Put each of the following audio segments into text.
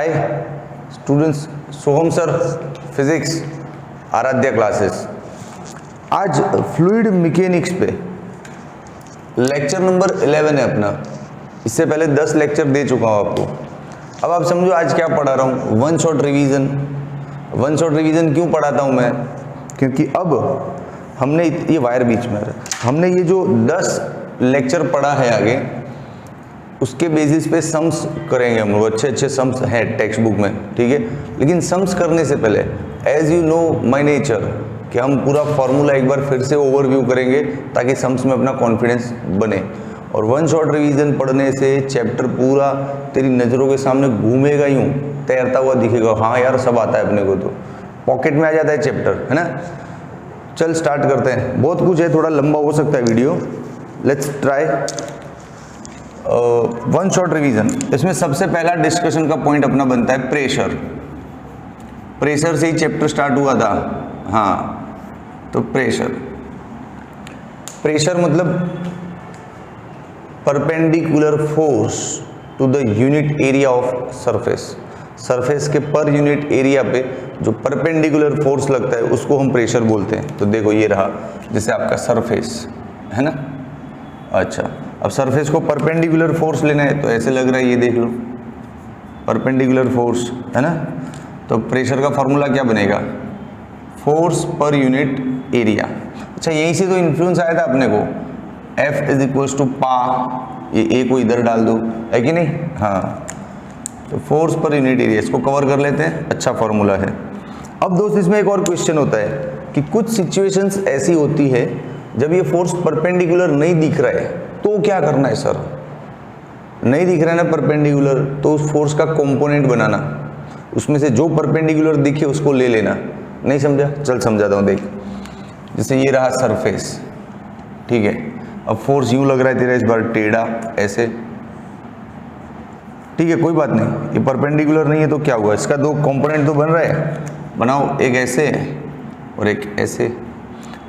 Hi students, सोहम sir physics Aaradhya classes. आज fluid mechanics पे lecture number 11 है अपना। इससे पहले 10 लेक्चर दे चुका हूँ आपको। अब आप समझो आज क्या पढ़ा रहा हूँ, one shot revision. One shot revision क्यों पढ़ाता हूँ मैं? क्योंकि अब हमने ये वायर बीच में हमने ये जो 10 लेक्चर पढ़ा है आगे, उसके बेसिस पे सम्स करेंगे हम लोग। अच्छे अच्छे सम्स हैं टेक्स्ट बुक में, ठीक है। लेकिन सम्स करने से पहले as you know my nature कि हम पूरा फॉर्मूला एक बार फिर से ओवरव्यू करेंगे ताकि सम्स में अपना कॉन्फिडेंस बने। और वन शॉट रिवीजन पढ़ने से चैप्टर पूरा तेरी नज़रों के सामने घूमेगा, यूँ तैरता हुआ दिखेगा। हाँ यार, सब आता है अपने को, तो पॉकेट में आ जाता है चैप्टर, है ना। चल स्टार्ट करते हैं। बहुत कुछ है, थोड़ा लंबा हो सकता है video. Let's try one shot revision. इसमें सबसे पहला डिस्कशन का पॉइंट अपना बनता है प्रेशर। प्रेशर से ही चैप्टर स्टार्ट हुआ था। हाँ, तो प्रेशर मतलब perpendicular force to the unit area of surface. Surface के पर यूनिट एरिया पे जो परपेंडिकुलर फोर्स लगता है उसको हम प्रेशर बोलते हैं। तो देखो ये रहा, जैसे आपका सरफेस है ना। अच्छा, अब सरफेस को परपेंडिकुलर फोर्स लेना है तो ऐसे लग रहा है, ये देख लो परपेंडिकुलर फोर्स है ना। तो प्रेशर का फॉर्मूला क्या बनेगा? Force per unit area. अच्छा, यहीं से तो इन्फ्लुएंस आया था अपने को, F इज इक्वल्स टू पा, ये ए को इधर डाल दो, है कि नहीं। हाँ, तो फोर्स पर यूनिट एरिया, इसको कवर कर लेते हैं। अच्छा फॉर्मूला है। अब दोस्त इसमें एक और क्वेश्चन होता है कि कुछ सिचुएशंस ऐसी होती है जब ये फोर्स परपेंडिकुलर नहीं दिख रहा है तो क्या करना है सर? नहीं दिख रहा है ना परपेंडिकुलर, तो उस फोर्स का कंपोनेंट बनाना, उसमें से जो परपेंडिकुलर दिखे उसको ले लेना। नहीं समझा? चल समझाता हूँ, देख। जैसे ये रहा सरफेस, ठीक है। अब फोर्स यूं लग रहा है तेरा इस बार टेढ़ा ऐसे, ठीक है, कोई बात नहीं। ये परपेंडिकुलर नहीं है तो क्या हुआ, इसका दो कंपोनेंट तो बन रहा है। बनाओ, एक ऐसे और एक ऐसे।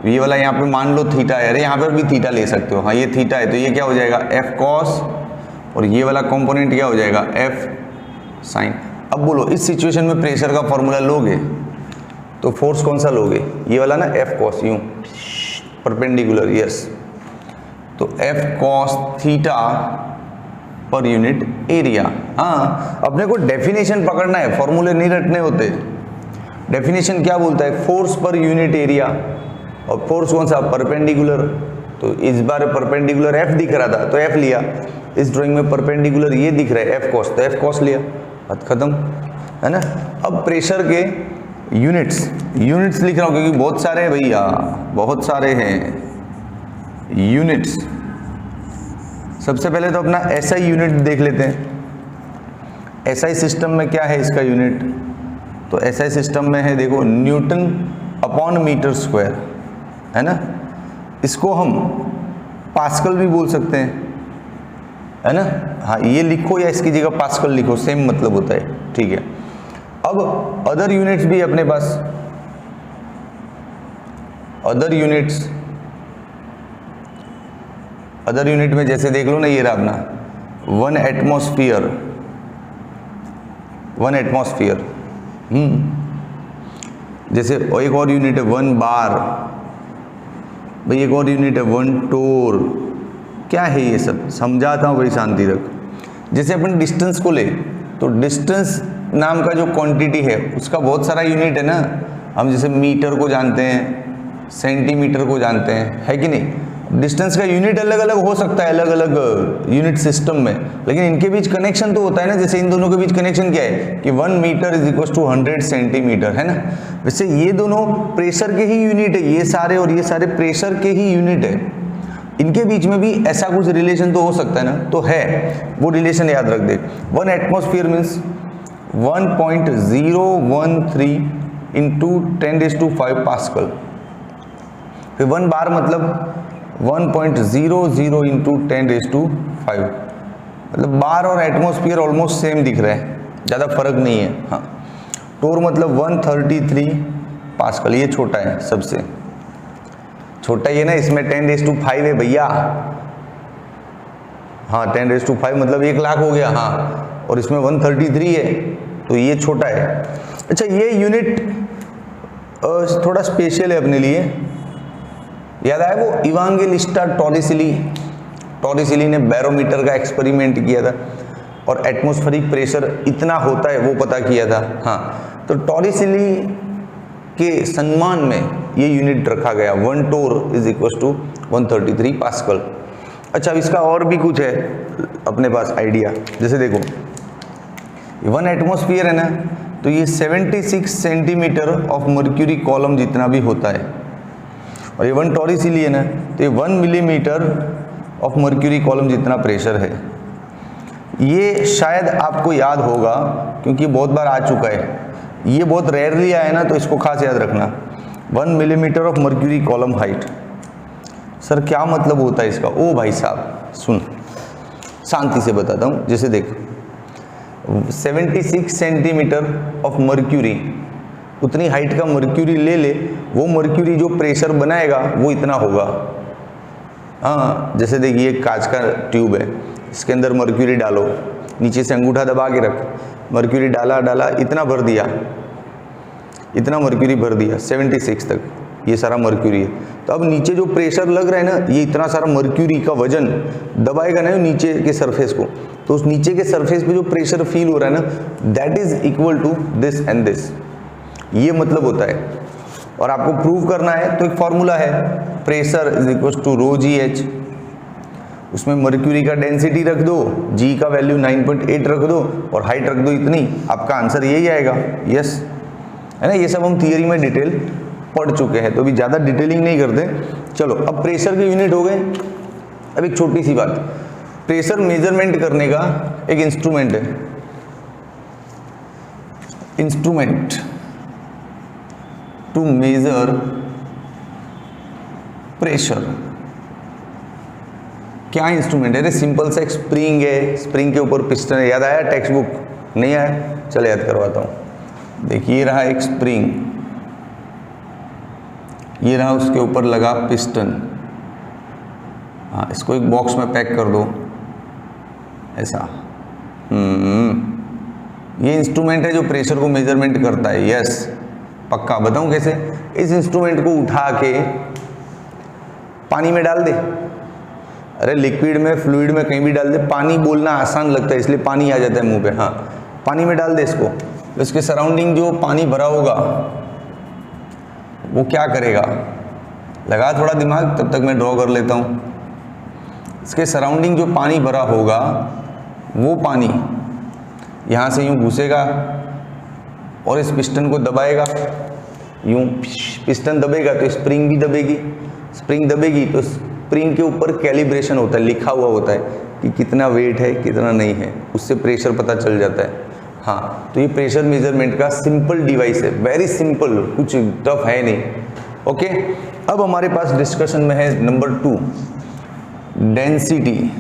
ये वाला यहाँ पे मान लो थीटा है, अरे यहाँ पर भी थीटा ले सकते हो। हाँ, ये थीटा है तो ये क्या हो जाएगा F cos, और ये वाला कंपोनेंट क्या हो जाएगा F sin। अब बोलो इस सिचुएशन में प्रेशर का फॉर्मूला लोगे तो फोर्स कौन सा लोगे? ये वाला ना, F cos, यूं परपेंडिकुलर, यस। तो F cos theta per unit area. हाँ, अपने को डेफिनेशन पकड़ना है, फॉर्मूले नहीं रटने होते। डेफिनेशन क्या बोलता है? Force per unit area. और फोर्स कौन सा? परपेंडिकुलर। तो इस बार परपेंडिकुलर F दिख रहा था तो F लिया। इस ड्राइंग में परपेंडिकुलर ये दिख रहा है F cos, तो F cos लिया, बात खत्म, है ना। अब प्रेशर के यूनिट्स लिख रहा हूँ क्योंकि बहुत सारे हैं भैया, बहुत सारे हैं यूनिट्स। सबसे पहले तो अपना SI यूनिट देख लेते हैं। SI सिस्टम में क्या है इसका यूनिट? तो SI सिस्टम में है, देखो, न्यूटन अपॉन मीटर स्क्वायर, है ना। इसको हम पास्कल भी बोल सकते हैं, है ना। हाँ, ये लिखो या इसकी जगह पास्कल लिखो, सेम मतलब होता है, ठीक है। अब अदर यूनिट्स भी अपने पास, अदर यूनिट में जैसे देख लो ना, ये रहा अपना वन एटमॉस्फेयर। जैसे एक और यूनिट है 1 बार, भाई एक और यूनिट है 1 टोर। क्या है ये सब? समझाता हूँ भाई, शांति रख। जैसे अपन डिस्टेंस को ले तो डिस्टेंस नाम का जो क्वांटिटी है उसका बहुत सारा यूनिट है ना। हम जैसे मीटर को जानते हैं, सेंटीमीटर को जानते हैं, है कि नहीं। डिस्टेंस का यूनिट अलग अलग हो सकता है अलग अलग यूनिट सिस्टम में, लेकिन इनके बीच कनेक्शन तो होता है ना। जैसे इन दोनों के बीच कनेक्शन क्या है कि 1 metre is equal to 100 centimetre, है ना। वैसे ये दोनों प्रेशर के ही यूनिट है, ये सारे और ये सारे प्रेशर के ही यूनिट है। इनके बीच में भी ऐसा कुछ रिलेशन तो हो सकता है ना, तो है, वो रिलेशन याद रख दे। 1 एटमॉस्फेयर मीन्स 1.013 इंटू 10⁵ पास्कल। फिर 1 बार मतलब 1.00 इंटू 10⁵, मतलब बार और एटमॉस्फेयर ऑलमोस्ट सेम दिख रहा है, ज़्यादा फर्क नहीं है। हाँ, टोर मतलब 133 पास्कल, ये छोटा है, सबसे छोटा ही है ना। इसमें 10⁵ है भैया। हाँ, 10⁵ मतलब 1 लाख हो गया। हाँ, और इसमें 133 है, तो ये छोटा है। अच्छा, ये यूनिट थोड़ा स्पेशल है अपने लिए, याद आया वो इवांजेलिस्टा टॉरिसिली ने बैरोमीटर का एक्सपेरिमेंट किया था और एटमॉस्फेरिक प्रेशर इतना होता है वो पता किया था। हाँ, तो टॉरिसिली के सम्मान में ये यूनिट रखा गया, 1 टोर इज इक्वल टू 133 पास्कल। अच्छा, अब इसका और भी कुछ है अपने पास आइडिया, जैसे देखो 1 एटमॉस्फेयर है ना, तो ये 76 सेंटीमीटर ऑफ मर्क्यूरी कॉलम जितना भी होता है, और ये 1 टॉरिसिली है ना, तो ये 1 मिलीमीटर ऑफ मर्क्यूरी कॉलम जितना प्रेशर है। ये शायद आपको याद होगा क्योंकि बहुत बार आ चुका है, ये बहुत रेयरली आया ना, तो इसको खास याद रखना। 1 millimetre of mercury column height. Sir क्या मतलब होता है इसका? ओ भाई साहब सुन, शांति से बताता हूँ। जैसे देख 76 सेंटीमीटर ऑफ मर्क्यूरी, उतनी हाइट का मर्क्यूरी ले ले, वो मर्क्यूरी जो प्रेशर बनाएगा वो इतना होगा। हाँ, जैसे देखिए कांच का ट्यूब है, इसके अंदर मर्क्यूरी डालो, नीचे से अंगूठा दबा के रख, मर्क्यूरी डाला, इतना भर दिया, इतना मर्क्यूरी भर दिया 76 तक, ये सारा मर्क्यूरी है। तो अब नीचे जो प्रेशर लग रहा है ना, ये इतना सारा मर्क्यूरी का वजन दबाएगा ना नीचे के सरफेस को, तो उस नीचे के सरफेस पे जो प्रेशर फील हो रहा है ना, that is equal to this and this, ये मतलब होता है। और आपको प्रूव करना है तो एक फॉर्मूला है, pressure is equal to rho g h, उसमें मर्क्यूरी का डेंसिटी रख दो, जी का वैल्यू 9.8 रख दो और हाइट रख दो इतनी, आपका आंसर यही आएगा। यस, है ना, ये सब हम थियरी में डिटेल पढ़ चुके हैं, तो अभी ज़्यादा डिटेलिंग नहीं करते। चलो, अब प्रेशर के यूनिट हो गए। अब एक छोटी सी बात, प्रेशर मेजरमेंट करने का एक इंस्ट्रूमेंट है, इंस्ट्रूमेंट टू मेजर प्रेशर। क्या इंस्ट्रूमेंट है? अरे सिंपल सा एक स्प्रिंग है, स्प्रिंग के ऊपर पिस्टन है। याद आया टेक्स्ट बुक? नहीं आया? चलो याद करवाता हूँ। देखिए रहा एक स्प्रिंग, ये रहा उसके ऊपर लगा पिस्टन। हाँ, इसको एक बॉक्स में पैक कर दो ऐसा। ये इंस्ट्रूमेंट है जो प्रेशर को मेजरमेंट करता है। यस, पक्का बताऊं कैसे? इस इंस्ट्रूमेंट को उठा के पानी में डाल दे, अरे लिक्विड में, फ्लूइड में, कहीं भी डाल दे। पानी बोलना आसान लगता है इसलिए पानी आ जाता है मुंह पे। हाँ, पानी में डाल दे इसको, इसके सराउंडिंग जो पानी भरा होगा वो क्या करेगा? लगा थोड़ा दिमाग, तब तक मैं ड्रॉ कर लेता हूँ। इसके सराउंडिंग जो पानी भरा होगा वो पानी यहाँ से यूँ घुसेगा और इस पिस्टन को दबाएगा। यूँ पिस्टन दबेगा तो स्प्रिंग भी दबेगी, स्प्रिंग दबेगी तो स्प्रिंग के ऊपर कैलिब्रेशन होता है, लिखा हुआ होता है कि कितना वेट है कितना नहीं है, उससे प्रेशर पता चल जाता है। हाँ, तो ये प्रेशर मेजरमेंट का सिंपल डिवाइस है, वेरी सिंपल, कुछ टफ है नहीं। ओके, अब हमारे पास डिस्कशन में है नंबर 2, डेंसिटी।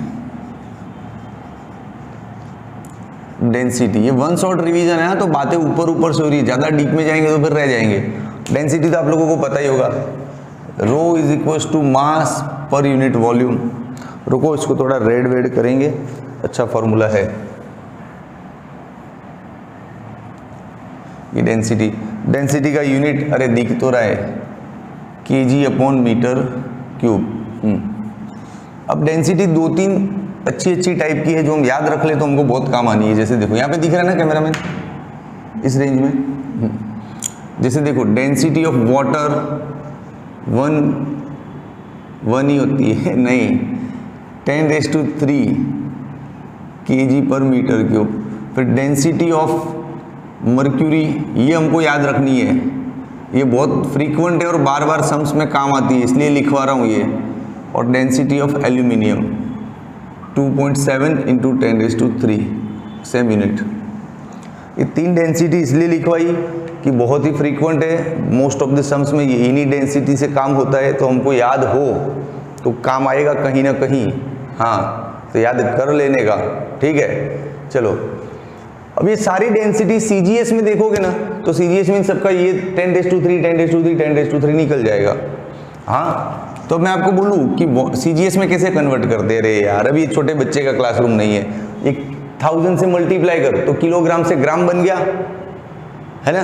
डेंसिटी ये वन शॉट रिवीजन है ना, तो बातें ऊपर ऊपर से हो रही है, ज़्यादा डीप में जाएंगे तो फिर रह जाएंगे। डेंसिटी तो आप लोगों को पता ही होगा, rho is equal to mass per unit volume. रुको, इसको थोड़ा रेड वेड करेंगे, अच्छा फॉर्मूला है ये डेंसिटी। डेंसिटी का यूनिट अरे दिख तो रहा है, केजी अपॉन मीटर क्यूब। अब डेंसिटी 2-3 अच्छी टाइप की है जो हम याद रख ले तो हमको बहुत काम आनी है। जैसे देखो यहाँ पे दिख रहा है ना कैमरा मैन, इस रेंज में। जैसे देखो डेंसिटी ऑफ वाटर 1 ही होती है, नहीं 10⁻³ केजी पर मीटर क्यूब। फिर डेंसिटी ऑफ मर्क्यूरी, ये हमको याद रखनी है, ये बहुत फ्रीक्वेंट है और बार बार सम्स में काम आती है इसलिए लिखवा रहा हूँ ये। और density of aluminium 2.7 × 10⁻³ same unit. ये 3 डेंसिटी इसलिए लिखवाई कि बहुत ही फ्रीक्वेंट है, मोस्ट ऑफ द सम्स में ये इन्हीं डेंसिटी से काम होता है, तो हमको याद हो तो काम आएगा कहीं ना कहीं। हाँ, तो याद कर लेने का, ठीक है। चलो, अब ये सारी डेंसिटी सीजीएस में देखोगे ना, तो सीजीएस में सबका ये 10⁻³ 10⁻³ 10⁻³ निकल जाएगा। हाँ, तो मैं आपको बोलूँ कि सीजीएस में कैसे कन्वर्ट करते हैं? अरे यार, अभी छोटे बच्चे का क्लासरूम नहीं है, एक 1000 से मल्टीप्लाई कर तो किलोग्राम से ग्राम बन गया, है ना।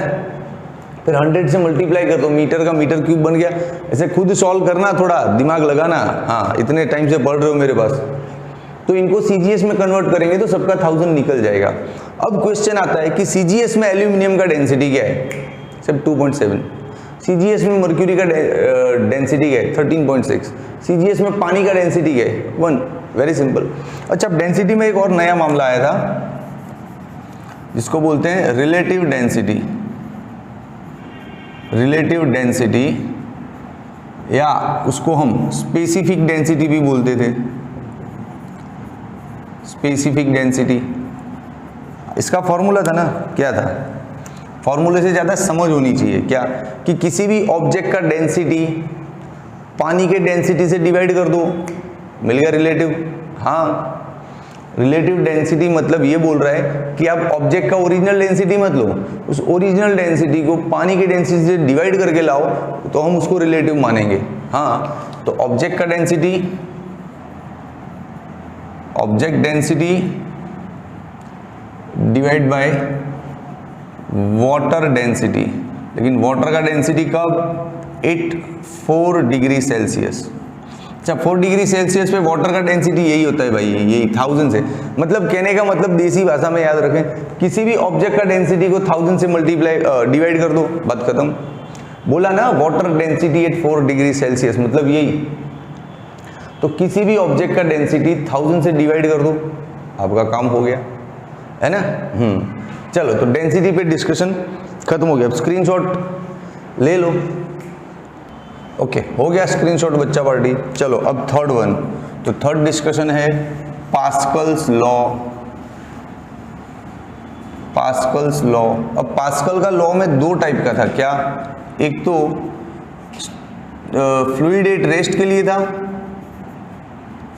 फिर 100 से मल्टीप्लाई कर तो मीटर का मीटर क्यूब बन गया। ऐसे खुद सॉल्व करना, थोड़ा दिमाग लगाना। हाँ, इतने टाइम से पढ़ रहे हो मेरे पास, तो इनको सीजीएस में कन्वर्ट करेंगे तो सबका 1000 निकल जाएगा। अब क्वेश्चन आता है कि सीजीएस में एल्यूमिनियम का डेंसिटी क्या है, सिर्फ 2.7। सीजीएस में मर्क्यूरी का डेंसिटी क्या है, 13.6। सीजीएस में पानी का डेंसिटी क्या है, 1। Very simple. अच्छा, अब डेंसिटी में एक और नया मामला आया था जिसको बोलते हैं रिलेटिव डेंसिटी। रिलेटिव डेंसिटी या उसको हम स्पेसिफिक डेंसिटी भी बोलते थे। स्पेसिफिक डेंसिटी, इसका फॉर्मूला था ना, क्या था, फॉर्मूले से ज़्यादा समझ होनी चाहिए क्या, कि किसी भी ऑब्जेक्ट का डेंसिटी पानी के डेंसिटी से डिवाइड कर दो, मिल गया रिलेटिव। हाँ, रिलेटिव डेंसिटी मतलब ये बोल रहा है कि आप ऑब्जेक्ट का ओरिजिनल डेंसिटी मत लो, उस ओरिजिनल डेंसिटी को पानी की डेंसिटी से डिवाइड करके लाओ तो हम उसको रिलेटिव मानेंगे। हाँ, तो ऑब्जेक्ट का density, object density divide by water density. लेकिन वाटर का डेंसिटी कब, 4 डिग्री सेल्सियस। अच्छा, 4 डिग्री सेल्सियस पे वाटर का डेंसिटी यही होता है भाई, यही 1000 से। मतलब कहने का मतलब देसी भाषा में याद रखें, किसी भी ऑब्जेक्ट का डेंसिटी को 1000 से मल्टीप्लाई डिवाइड कर दो, बात खत्म। बोला ना water density at 4 degree Celsius, मतलब यही। तो किसी भी ऑब्जेक्ट का डेंसिटी 1000 से डिवाइड कर दो, आपका काम हो गया, है ना। चलो, तो डेंसिटी पे डिस्कशन खत्म हो गया। अब स्क्रीनशॉट ले लो। ओके, हो गया स्क्रीनशॉट बच्चा पार्टी। चलो अब थर्ड वन, तो थर्ड डिस्कशन है पास्कल्स लॉ। Pascal's law. अब पास्कल का लॉ में 2 टाइप का था, क्या, एक तो फ्लूइड एट रेस्ट के लिए था,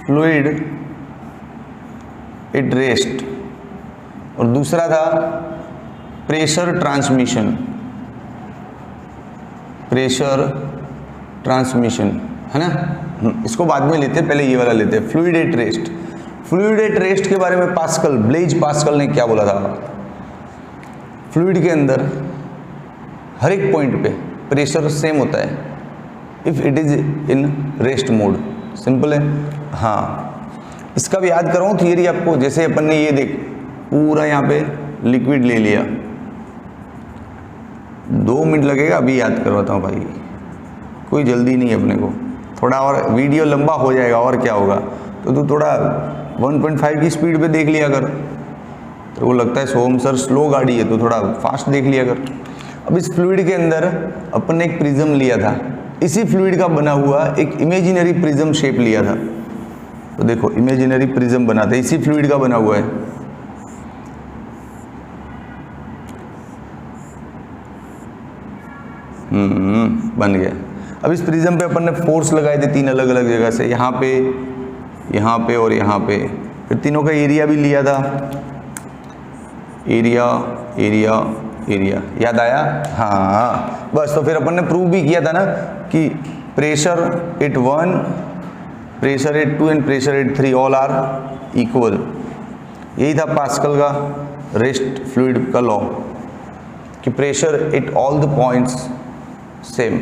फ्लूइड एट रेस्ट, और दूसरा था प्रेशर ट्रांसमिशन। प्रेशर ट्रांसमिशन, है ना। इसको बाद में लेते हैं, पहले ये वाला लेते हैं, fluid at rest. Fluid at rest के बारे में पास्कल, ब्लेज पास्कल ने क्या बोला था, फ्लूइड के अंदर हर एक पॉइंट पे प्रेशर सेम होता है if it is in rest mode. Simple है। हाँ, इसका भी याद कराऊं थियरी आपको। जैसे अपन ने ये देख पूरा यहाँ पे लिक्विड ले लिया, 2 मिनट लगेगा, अभी याद करवाता हूँ भाई, कोई जल्दी नहीं है अपने को, थोड़ा और वीडियो लंबा हो जाएगा और क्या होगा। तो तू थोड़ा 1.5 की स्पीड पे देख लिया कर, तो वो लगता है सोहम सर स्लो गाड़ी है, तो थोड़ा फास्ट देख लिया कर। अब इस फ्लूइड के अंदर अपन ने एक प्रिज्म लिया था, इसी फ्लूइड का बना हुआ एक इमेजिनरी प्रिज्म शेप लिया था। तो देखो इमेजिनरी प्रिज्म बना था, इसी फ्लूइड का बना हुआ है। बन गया। अब इस प्रिज्म पे अपन ने फोर्स लगाए थे 3 अलग अलग जगह से, यहाँ पे और यहाँ पे। फिर तीनों का एरिया भी लिया था, एरिया एरिया एरिया, याद आया। हाँ बस, तो फिर अपन ने प्रूव भी किया था ना कि pressure at 1, pressure at 2 and pressure at 3 all are equal. यही था पास्कल का रेस्ट फ्लूइड का लॉ, कि pressure at all the points same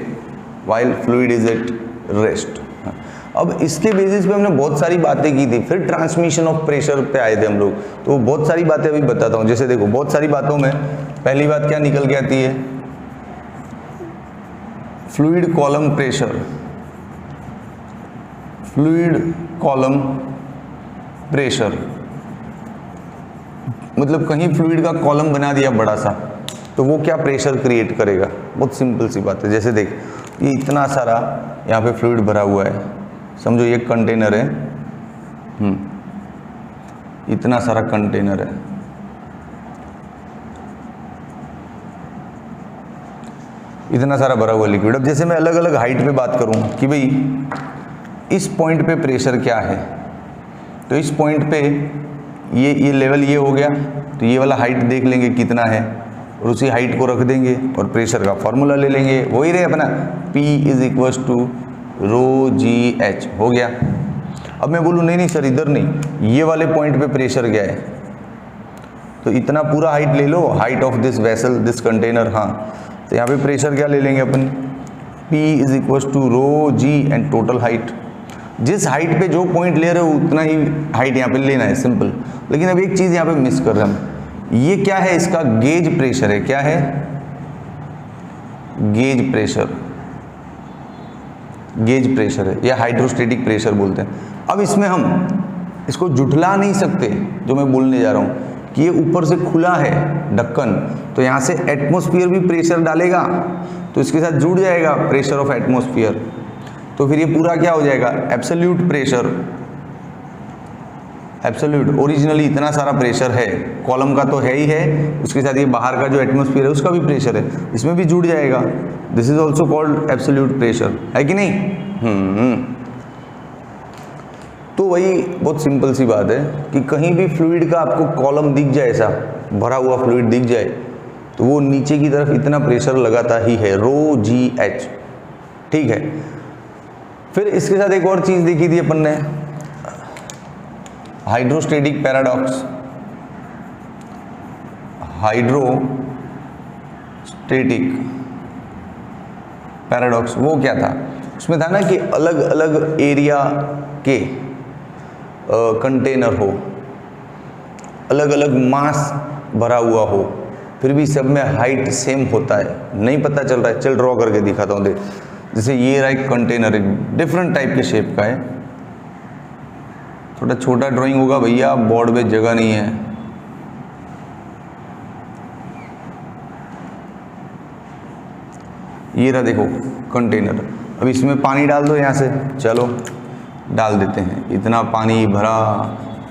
while fluid is at rest. अब इसके बेसिस पे हमने बहुत सारी बातें की थी, फिर ट्रांसमिशन ऑफ प्रेशर पे आए थे हम लोग, तो बहुत सारी बातें अभी बताता हूँ। जैसे देखो, बहुत सारी बातों में पहली बात क्या निकल के आती है, fluid column pressure. Fluid column pressure मतलब कहीं फ्लूइड का कॉलम बना दिया बड़ा सा, तो वो क्या प्रेशर क्रिएट करेगा। बहुत सिंपल सी बात है। जैसे देख, ये इतना सारा यहाँ पे फ्लूइड भरा हुआ है, समझो ये कंटेनर है, इतना सारा कंटेनर है, इतना सारा भरा हुआ लिक्विड। अब जैसे मैं अलग अलग हाइट पे बात करूं कि भाई इस पॉइंट पे प्रेशर क्या है, तो इस पॉइंट पे ये लेवल ये हो गया, तो ये वाला हाइट देख लेंगे कितना है, और उसी हाइट को रख देंगे और प्रेशर का फॉर्मूला ले लेंगे, वही रहे अपना P = ρgh, हो गया। अब मैं बोलूँ नहीं सर इधर नहीं, ये वाले पॉइंट पे प्रेशर क्या है, तो इतना पूरा हाइट ले लो, height of this vessel, this container. हाँ, तो यहाँ पे प्रेशर क्या ले लेंगे अपन, P is equal to rho g and total height. जिस हाइट पे जो पॉइंट ले रहे हो उतना ही हाइट यहाँ पे लेना है, सिंपल। लेकिन अब एक चीज़ यहाँ पे मिस कर रहे हैं हम, ये क्या है, इसका गेज प्रेशर है। क्या है, गेज प्रेशर, गेज प्रेशर है या हाइड्रोस्टेटिक प्रेशर बोलते हैं। अब इसमें हम इसको जुटला नहीं सकते, जो मैं बोलने जा रहा हूँ कि ये ऊपर से खुला है ढक्कन, तो यहाँ से एटमॉस्फेयर भी प्रेशर डालेगा तो इसके साथ जुड़ जाएगा प्रेशर ऑफ एटमॉस्फेयर, तो फिर ये पूरा क्या हो जाएगा, एब्सोल्यूट प्रेशर। एब्सोल्यूट, ओरिजिनली इतना सारा प्रेशर है, कॉलम का तो है ही है, उसके साथ ये बाहर का जो एटमॉस्फेयर है उसका भी प्रेशर है, इसमें भी जुड़ जाएगा। This is also called absolute pressure, है कि नहीं? तो वही बहुत सिंपल सी बात है कि कहीं भी फ्लूइड का आपको कॉलम दिख जाए, ऐसा भरा हुआ फ्लूइड दिख जाए, तो वो नीचे की तरफ इतना प्रेशर लगाता ही है, रो जी एच। ठीक है, फिर इसके साथ एक और चीज देखी थी अपन ने, हाइड्रोस्टेटिक पैराडॉक्स। हाइड्रोस्टेटिक पैराडॉक्स वो क्या था, उसमें था ना कि अलग अलग एरिया के कंटेनर हो, अलग अलग मास भरा हुआ हो, फिर भी सब में हाइट सेम होता है, नहीं पता चल रहा है। चल ड्रॉ करके दिखाता हूँ, देख, जैसे ये रहा एक कंटेनर, एक डिफरेंट टाइप के शेप का है, थोड़ा छोटा ड्राइंग होगा भैया, बोर्ड पे जगह नहीं है। ये रहा देखो कंटेनर, अब इसमें पानी डाल दो यहाँ से, चलो डाल देते हैं, इतना पानी भरा,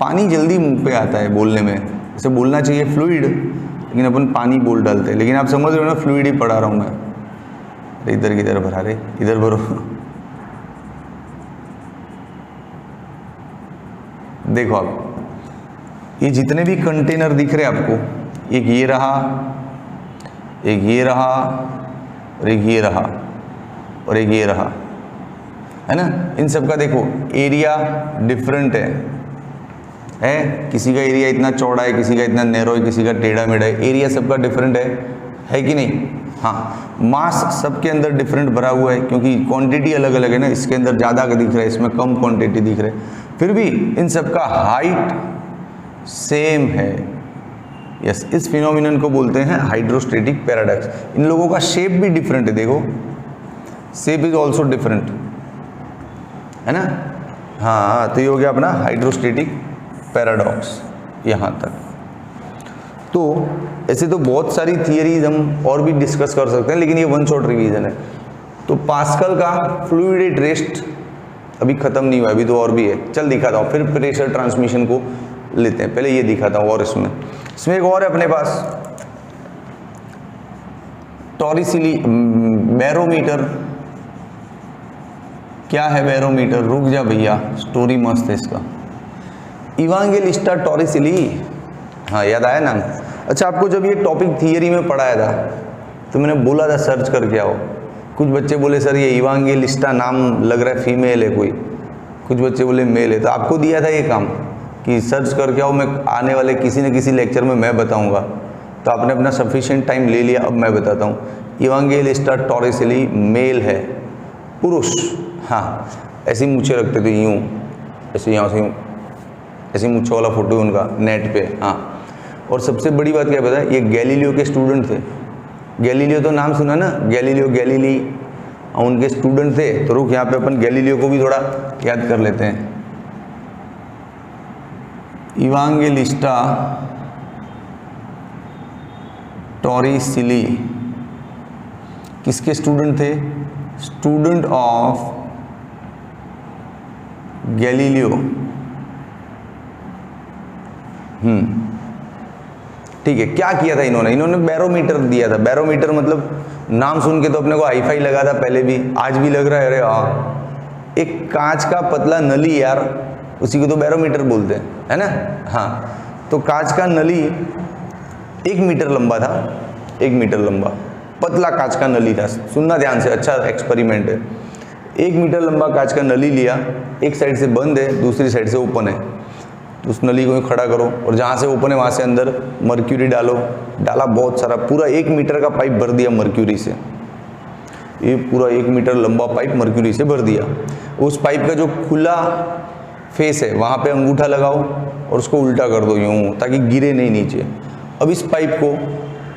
पानी जल्दी मुंह पे आता है बोलने में, जैसे बोलना चाहिए फ्लूइड, लेकिन अपन पानी बोल डालते हैं। लेकिन आप समझ रहे हो ना, फ्लूइड ही पढ़ा रहा हूँ मैं। अरे इधर किधर भरा रे, इधर भरो। देखो आप, ये जितने भी कंटेनर दिख रहे हैं आपको, एक ये रहा, एक ये रहा, और एक ये रहा, और एक ये रहा, है ना। इन सब का देखो एरिया डिफरेंट है, किसी का एरिया इतना चौड़ा है, किसी का इतना नैरो है, किसी का टेढ़ा मेढ़ा है, एरिया सबका डिफरेंट है कि नहीं। हाँ, मास सबके अंदर डिफरेंट भरा हुआ है, क्योंकि क्वांटिटी अलग अलग है ना, इसके अंदर ज़्यादा दिख रहा है, इसमें कम क्वांटिटी दिख रहा है, फिर भी इन सबका हाइट सेम है। यस, इस फिनोमिनन को बोलते हैं हाइड्रोस्टेटिक पैराडॉक्स। इन लोगों का शेप भी डिफरेंट है, देखो शेप इज ऑल्सो डिफरेंट, है ना। हाँ, तो ये हो गया अपना हाइड्रोस्टेटिक पैराडॉक्स यहाँ तक। तो ऐसे तो बहुत सारी थियरीज हम और भी डिस्कस कर सकते हैं, लेकिन ये वन शॉट रिवीजन है। तो पास्कल का फ्लूइड एट रेस्ट अभी खत्म नहीं हुआ, अभी तो और भी है, चल दिखाता हूँ। फिर प्रेशर ट्रांसमिशन को लेते हैं, पहले ये दिखाता हूँ। और इसमें एक और है अपने पास, टॉरिसिली बैरोमीटर। क्या है बैरोमीटर, रुक जा भैया, स्टोरी मस्त है इसका। इवांजेलिस्टा टॉरिसिली, हाँ याद आया नाम। अच्छा, आपको जब ये टॉपिक थियरी में पढ़ाया था तो मैंने बोला था सर्च करके आओ। कुछ बच्चे बोले सर ये इवांजेलिस्टा नाम लग रहा है फीमेल है कोई, कुछ बच्चे बोले मेल है। तो आपको दिया था ये काम कि सर्च करके आओ, मैं आने वाले किसी न किसी लेक्चर में मैं बताऊंगा। तो आपने अपना सफिशिएंट टाइम ले लिया, अब मैं बताता हूँ। इवांजेलिस्टा टॉरिसिली मेल है, पुरुष। हाँ, ऐसी मूछें रखते थे यूँ, ऐसे यहाँ से यूँ, ऐसी मूछों वाला फोटो है उनका नेट पे। हाँ, और सबसे बड़ी बात क्या पता है, ये गैलीलियो के स्टूडेंट थे। गैलीलियो तो नाम सुना ना, गैलीलियो गैलीली, उनके स्टूडेंट थे। तो रुक, यहाँ पे अपन गैलीलियो को भी थोड़ा याद कर लेते हैं। इवांजेलिस्टा टॉरिसिली किसके स्टूडेंट थे, स्टूडेंट ऑफ गैलीलियो। ठीक है, क्या किया था इन्होंने बैरोमीटर दिया था। बैरोमीटर मतलब नाम सुन के तो अपने को हाईफाई लगा था पहले भी, आज भी लग रहा है। अरे हाँ, एक कांच का पतला नली यार, उसी को तो बैरोमीटर बोलते हैं, है ना। हाँ, तो कांच का नली 1 मीटर लंबा था, 1 मीटर लंबा पतला कांच का नली था। सुनना ध्यान से, अच्छा एक्सपेरिमेंट है। 1 मीटर लंबा कांच का नली लिया, एक साइड से बंद है, दूसरी साइड से ओपन है। तो उस नली को खड़ा करो और जहाँ से ओपन है वहाँ से अंदर मर्क्यूरी डालो, डाला बहुत सारा, पूरा 1 मीटर का पाइप भर दिया मर्क्यूरी से, ये पूरा 1 मीटर लंबा पाइप मर्क्यूरी से भर दिया। उस पाइप का जो खुला फेस है वहाँ पे अंगूठा लगाओ और उसको उल्टा कर दो यूँ, ताकि गिरे नहीं नीचे। अब इस पाइप को,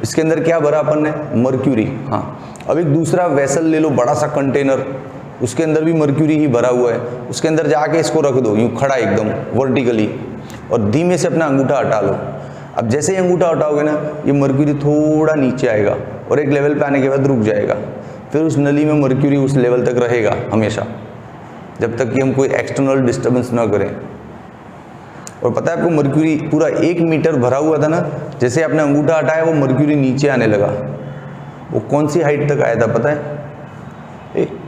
इसके अंदर क्या भरा अपन ने, मर्क्यूरी। हाँ, अब एक दूसरा वेसल ले लो, बड़ा सा कंटेनर, उसके अंदर भी मर्क्यूरी ही भरा हुआ है, उसके अंदर जाके इसको रख दो यूँ खड़ा एकदम वर्टिकली, और धीमे से अपना अंगूठा हटा लो। अब जैसे ही अंगूठा हटाओगे ना, ये मर्क्यूरी थोड़ा नीचे आएगा और एक लेवल पे आने के बाद रुक जाएगा। फिर उस नली में मर्क्यूरी उस लेवल तक रहेगा हमेशा, जब तक कि हम कोई एक्सटर्नल डिस्टर्बेंस ना करें। और पता है आपको, मर्क्यूरी पूरा 1 मीटर भरा हुआ था ना, जैसे आपने अंगूठा हटाया वो मर्क्यूरी नीचे आने लगा। वो कौन सी हाइट तक आया था पता है?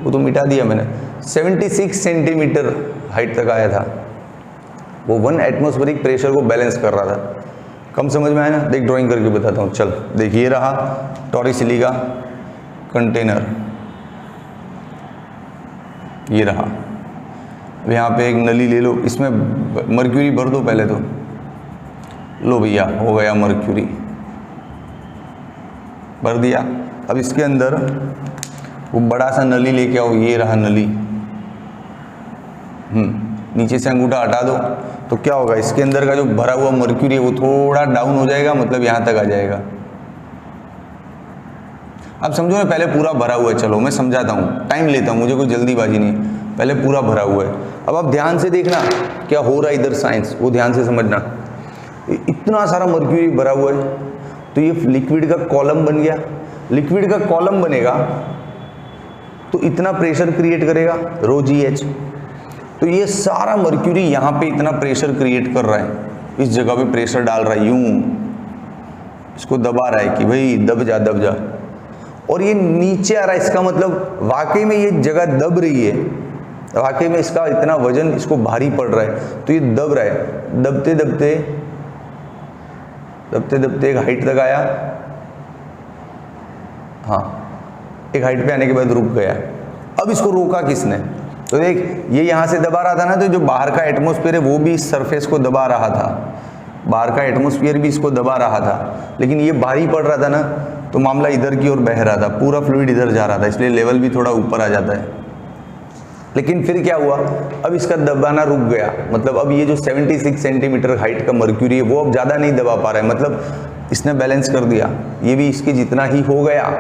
वो तो मिटा दिया मैंने, 76 सेंटीमीटर हाइट तक आया था। वो 1 एटमॉस्फेरिक प्रेशर को बैलेंस कर रहा था। कम समझ में आया ना? देख ड्राइंग करके बताता हूँ। चल देखिए, ये रहा टॉरिसिली का कंटेनर, ये रहा। अब यहाँ पे एक नली ले लो, इसमें मर्क्यूरी भर दो पहले तो। लो भैया, हो गया मर्क्यूरी भर दिया। अब इसके अंदर वो बड़ा सा नली लेके आओ, ये रहा नली। नीचे से अंगूठा हटा दो तो क्या होगा, इसके अंदर का जो भरा हुआ मर्क्यूरी है वो थोड़ा डाउन हो जाएगा, मतलब यहाँ तक आ जाएगा। अब समझो ना, पहले पूरा भरा हुआ है, चलो मैं समझाता हूँ, टाइम लेता हूँ, मुझे कोई जल्दीबाजी नहीं है। पहले पूरा भरा हुआ है, अब आप ध्यान से देखना क्या हो रहा है इधर, साइंस वो ध्यान से समझना। इतना सारा मर्क्यूरी भरा हुआ है, तो ये लिक्विड का कॉलम बन गया। लिक्विड का कॉलम बनेगा तो इतना प्रेशर क्रिएट करेगा, रो GH। तो ये सारा मर्क्यूरी यहाँ पे इतना प्रेशर क्रिएट कर रहा है, इस जगह पे प्रेशर डाल रहा है, यूं इसको दबा रहा है कि भाई दब जा दब जा, और ये नीचे आ रहा है। इसका मतलब वाकई में ये जगह दब रही है, वाकई में इसका इतना वजन इसको भारी पड़ रहा है, तो ये दब रहा है। दबते दबते दबते दबते एक हाइट तक आया, हाँ एक हाइट पे आने के बाद रुक गया। अब इसको रोका किसने? तो देख, ये यहाँ से दबा रहा था ना, तो जो बाहर का एटमॉस्फेयर है वो भी इस सरफेस को दबा रहा था, बाहर का एटमॉस्फेयर भी इसको दबा रहा था। लेकिन ये भारी पड़ रहा था ना, तो मामला इधर की ओर बह रहा था, पूरा फ्लूइड इधर जा रहा था, इसलिए लेवल भी थोड़ा ऊपर आ जाता है। लेकिन फिर क्या हुआ, अब इसका दबाना रुक गया। मतलब अब ये जो 76 सेंटीमीटर हाइट का मर्क्यूरी है वो अब ज़्यादा नहीं दबा पा रहा है, मतलब इसने बैलेंस कर दिया, ये भी इसके जितना ही हो गया,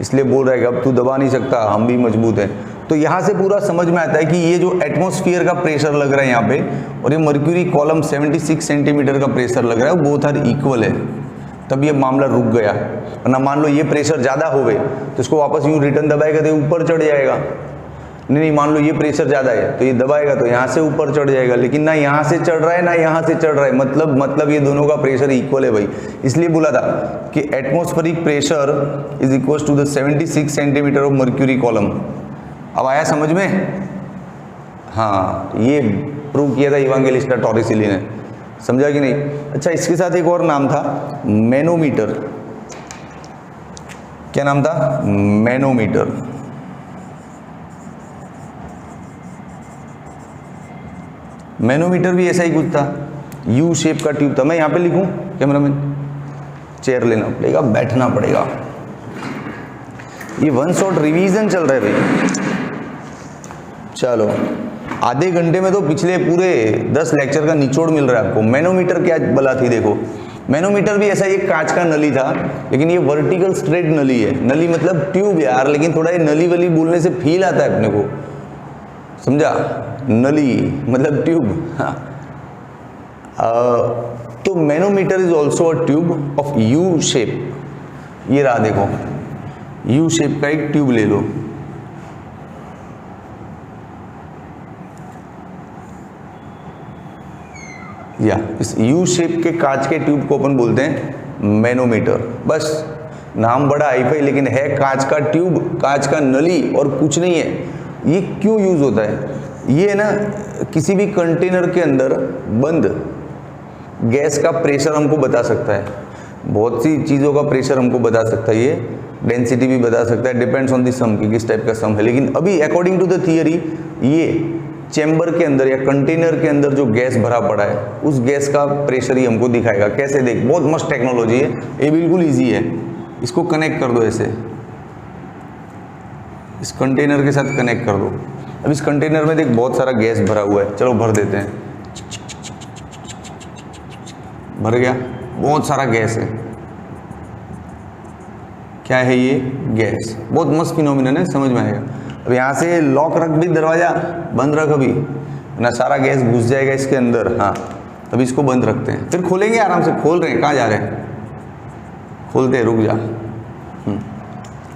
इसलिए बोल रहा है कि अब तू दबा नहीं सकता, हम भी मजबूत हैं। तो यहाँ से पूरा समझ में आता है कि ये जो एटमॉस्फेयर का प्रेशर लग रहा है यहाँ पे, और ये मर्क्यूरी कॉलम 76 सेंटीमीटर का प्रेशर लग रहा है, वो बोथ आर इक्वल है, तब ये मामला रुक गया। वरना मान लो ये प्रेशर ज़्यादा हो गए तो इसको वापस यूँ रिटर्न दबाएगा तो ऊपर चढ़ जाएगा। नहीं, मान लो ये प्रेशर ज़्यादा है तो ये दबाएगा तो यहाँ से ऊपर चढ़ जाएगा, लेकिन ना यहाँ से चढ़ रहा है ना यहाँ से चढ़ रहा है, मतलब ये दोनों का प्रेशर इक्वल है भाई। इसलिए बोला था कि atmospheric pressure is equal to the 76 centimetre of mercury column. अब आया समझ में? हाँ, ये प्रूव किया था इवांजेलिस्टा टॉरिसिली ने, समझा कि नहीं? अच्छा, इसके साथ एक और नाम था मैनोमीटर। क्या नाम था? मैनोमीटर। मैनोमीटर भी ऐसा ही कुछ था, यू शेप का ट्यूब था। मैं यहाँ पे लिखूं कैमरामैन? चेयर लेना पड़ेगा, बैठना पड़ेगा। ये 1 शॉट रिवीजन चल रहा है भाई। चलो, आधे घंटे में तो पिछले पूरे 10 लेक्चर का निचोड़ मिल रहा है आपको। मैनोमीटर क्या बला थी देखो, मैनोमीटर भी ऐसा एक कांच का नली था, लेकिन ये वर्टिकल स्ट्रेट नली है। नली मतलब ट्यूब यार, लेकिन थोड़ा ये नली वली बोलने से फील आता है अपने को, समझा? नली मतलब ट्यूब। हाँ, तो manometer is also a tube of U shape. ये रहा देखो, यू शेप का एक ट्यूब ले लो, या इस यू शेप के कांच के ट्यूब को अपन बोलते हैं मैनोमीटर। बस नाम बड़ा हाईफाई, लेकिन है कांच का ट्यूब, कांच का नली, और कुछ नहीं है। ये क्यों यूज होता है? ये ना किसी भी कंटेनर के अंदर बंद गैस का प्रेशर हमको बता सकता है, बहुत सी चीज़ों का प्रेशर हमको बता सकता है, ये डेंसिटी भी बता सकता है, डिपेंड्स ऑन द सम कि किस टाइप का सम है। लेकिन अभी अकॉर्डिंग टू द थियरी ये चेंबर के अंदर या कंटेनर के अंदर जो गैस भरा पड़ा है उस गैस का प्रेशर ही हमको दिखाएगा। कैसे देख, बहुत मस्त टेक्नोलॉजी है ये, बिल्कुल इजी है। इसको कनेक्ट कर दो ऐसे, इस कंटेनर के साथ कनेक्ट कर दो। अब इस कंटेनर में देख बहुत सारा गैस भरा हुआ है, चलो भर देते हैं। भर गया, बहुत सारा गैस है। क्या है ये? गैस। बहुत मस्त फिनोमिनन है, समझ में आएगा। अब यहाँ से लॉक रख भी, दरवाजा बंद रख अभी, ना सारा गैस घुस जाएगा इसके अंदर। हाँ, तब इसको बंद रखते हैं, फिर खोलेंगे आराम से। खोल रहे हैं, कहाँ जा रहे हैं? खोलते हैं, रुक जा।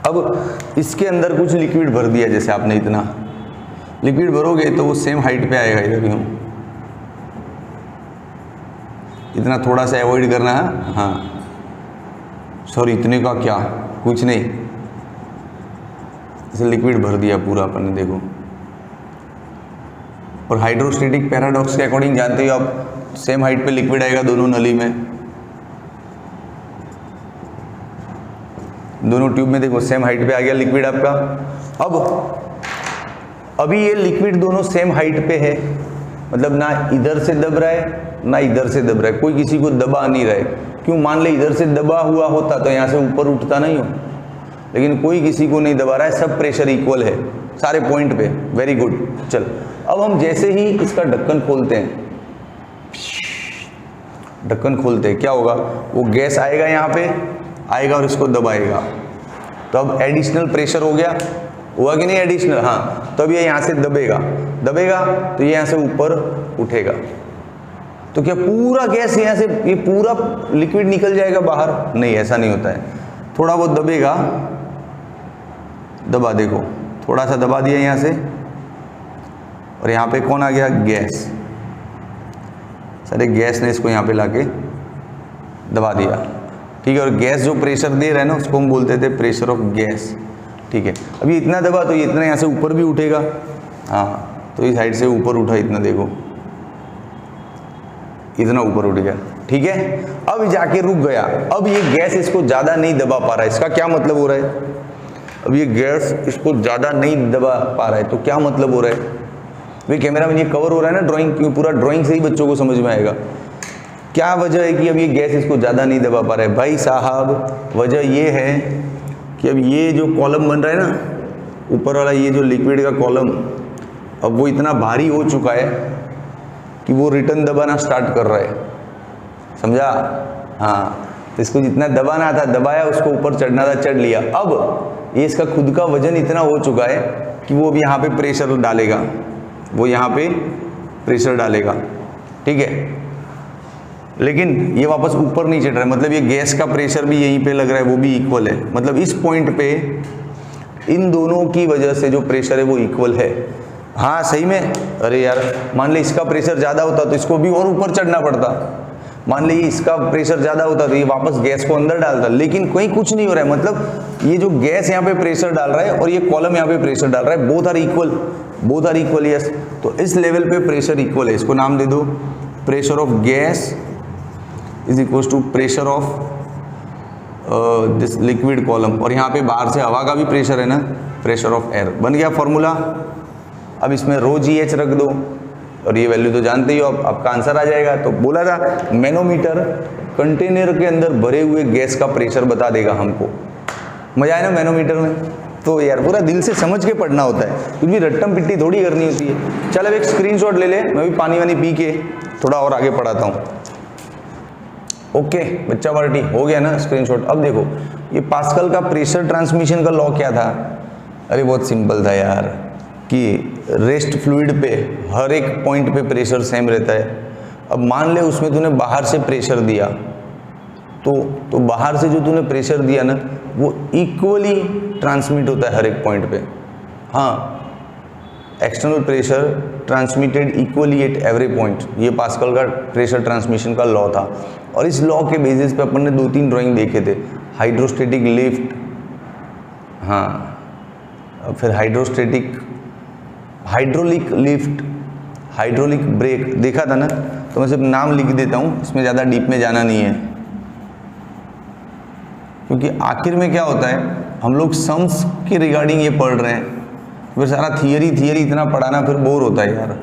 अब इसके अंदर कुछ लिक्विड भर दिया, जैसे आपने इतना लिक्विड भरोगे तो वो सेम हाइट पे आएगा। इधर यूँ इतना थोड़ा सा अवॉइड करना है। हाँ सॉरी, इतने का क्या, कुछ नहीं, इसे लिक्विड भर दिया पूरा अपन ने, देखो। और हाइड्रोस्टेटिक पैराडॉक्स के अकॉर्डिंग जानते हो आप, सेम हाइट पे लिक्विड आएगा दोनों नली में, दोनों ट्यूब में। देखो सेम हाइट पे आ गया लिक्विड आपका। अब अभी ये लिक्विड दोनों सेम हाइट पे है, मतलब ना इधर से दब रहा है ना इधर से दब रहा है, कोई किसी को दबा नहीं रहा है। क्यों? मान ले इधर से दबा हुआ होता तो यहाँ से ऊपर उठता नहीं हो, लेकिन कोई किसी को नहीं दबा रहा है, सब प्रेशर इक्वल है सारे पॉइंट पे। Very good. चल, अब हम जैसे ही इसका ढक्कन खोलते हैं, ढक्कन खोलते हैं, क्या होगा? वो गैस आएगा, यहाँ पे आएगा और इसको दबाएगा, तो अब एडिशनल प्रेशर हो गया, हुआ कि नहीं एडिशनल? हाँ, तब ये यहाँ से दबेगा, दबेगा तो ये यहाँ से ऊपर उठेगा। तो क्या पूरा गैस यहाँ से, ये पूरा लिक्विड निकल जाएगा बाहर? नहीं, ऐसा नहीं होता है। थोड़ा बहुत दबेगा, दबा, देखो थोड़ा सा दबा दिया यहाँ से, और यहाँ पे कौन आ गया? गैस। सारे गैस ने इसको यहाँ पे लाके दबा दिया, ठीक है। और गैस जो प्रेशर दे रहा है ना, उसको हम बोलते थे प्रेशर ऑफ गैस, ठीक है। अब ये इतना दबा तो ये इतना यहाँ से ऊपर भी उठेगा। हाँ, तो इस साइड से ऊपर उठा इतना, देखो इतना ऊपर उठ गया, ठीक है। अब जाके रुक गया। अब ये गैस इसको ज़्यादा नहीं दबा पा रहा है। इसका क्या मतलब हो रहा है? अब ये गैस इसको ज़्यादा नहीं दबा पा रहा है, तो क्या मतलब हो रहा है? भाई कैमरा में ये कवर हो रहा है ना ड्राइंग, क्यों? पूरा ड्राइंग से ही बच्चों को समझ में आएगा। क्या वजह है कि अब ये गैस इसको ज़्यादा नहीं दबा पा रहा है? भाई साहब, वजह ये है कि अब ये जो कॉलम बन रहा है ना, ऊपर वाला ये जो लिक्विड का कॉलम, अब वो इतना भारी हो चुका है कि वो रिटर्न दबाना स्टार्ट कर रहा है, समझा? हाँ, तो इसको जितना दबाना था दबाया, उसको ऊपर चढ़ना था चढ़ लिया। अब ये इसका खुद का वजन इतना हो चुका है कि वो अब यहाँ पे प्रेशर डालेगा, वो यहाँ पे प्रेशर डालेगा, ठीक है। लेकिन ये वापस ऊपर नहीं चढ़ रहा है, मतलब ये गैस का प्रेशर भी यहीं पे लग रहा है, वो भी इक्वल है। मतलब इस पॉइंट पे इन दोनों की वजह से जो प्रेशर है वो इक्वल है। हाँ सही में, अरे यार मान ले इसका प्रेशर ज़्यादा होता तो इसको भी और ऊपर चढ़ना पड़ता। मान लीजिए इसका प्रेशर ज़्यादा होता तो ये वापस गैस को अंदर डालता, लेकिन कहीं कुछ नहीं हो रहा है। मतलब ये जो गैस यहाँ पे प्रेशर डाल रहा है और ये कॉलम यहाँ पे प्रेशर डाल रहा है, both are equal, both are equal, yes. तो इस लेवल पे प्रेशर इक्वल है, इसको नाम दे दो pressure of gas is equal to pressure of this liquid column. और यहाँ पे बाहर से हवा का भी प्रेशर है ना, प्रेशर ऑफ एयर। बन गया फॉर्मूला। अब इसमें रो जी एच रख दो और ये वैल्यू तो जानते ही हो, आपका आंसर आ जाएगा। तो बोला था मैनोमीटर कंटेनर के अंदर भरे हुए गैस का प्रेशर बता देगा हमको। मजा आया ना मैनोमीटर में? तो यार पूरा दिल से समझ के पढ़ना होता है, कुछ भी रट्टम पिट्टी थोड़ी करनी होती है। चल अब एक स्क्रीनशॉट ले ले, मैं भी पानी वानी पी के थोड़ा और आगे पढ़ाता हूँ। ओके बच्चा पार्टी, हो गया ना स्क्रीनशॉट। अब देखो ये पास्कल का प्रेशर ट्रांसमिशन का लॉ क्या था? अरे बहुत सिंपल था यार, कि रेस्ट फ्लूइड पे हर एक पॉइंट पे प्रेशर सेम रहता है। अब मान ले उसमें तूने बाहर से प्रेशर दिया, तो बाहर से जो तूने प्रेशर दिया ना, वो इक्वली ट्रांसमिट होता है हर एक पॉइंट पे। हाँ, external pressure transmitted equally at every point, ये पास्कल का प्रेशर ट्रांसमिशन का लॉ था। और इस लॉ के बेसिस पे अपन ने 2-3 ड्राइंग देखे थे, हाइड्रोस्टेटिक लिफ्ट, हाँ, फिर हाइड्रोलिक लिफ्ट, हाइड्रोलिक ब्रेक देखा था ना। तो मैं सिर्फ नाम लिख देता हूँ, इसमें ज़्यादा डीप में जाना नहीं है, क्योंकि आखिर में क्या होता है, हम लोग सम्स के रिगार्डिंग ये पढ़ रहे हैं, फिर सारा थियरी इतना पढ़ाना फिर बोर होता है यार।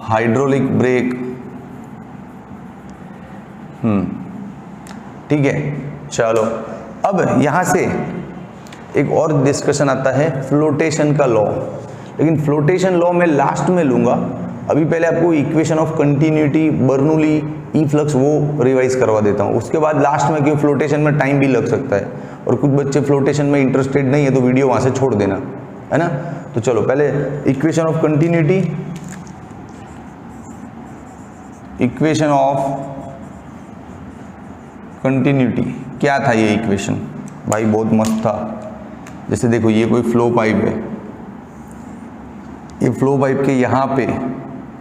हाइड्रोलिक ब्रेक, ठीक है। चलो अब यहाँ से एक और डिस्कशन आता है फ्लोटेशन का लॉ, लेकिन फ्लोटेशन लॉ मैं लास्ट में लूँगा। अभी पहले आपको equation of continuity, Bernoulli, E flux वो रिवाइज करवा देता हूँ, उसके बाद लास्ट में, क्योंकि फ्लोटेशन में टाइम भी लग सकता है और कुछ बच्चे फ्लोटेशन में इंटरेस्टेड नहीं है तो वीडियो वहाँ से छोड़ देना, है ना। तो चलो पहले equation of continuity, equation of continuity क्या था ये इक्वेशन भाई, बहुत मस्त था। जैसे देखो ये कोई फ्लो पाइप है, ये फ्लो पाइप के यहाँ पे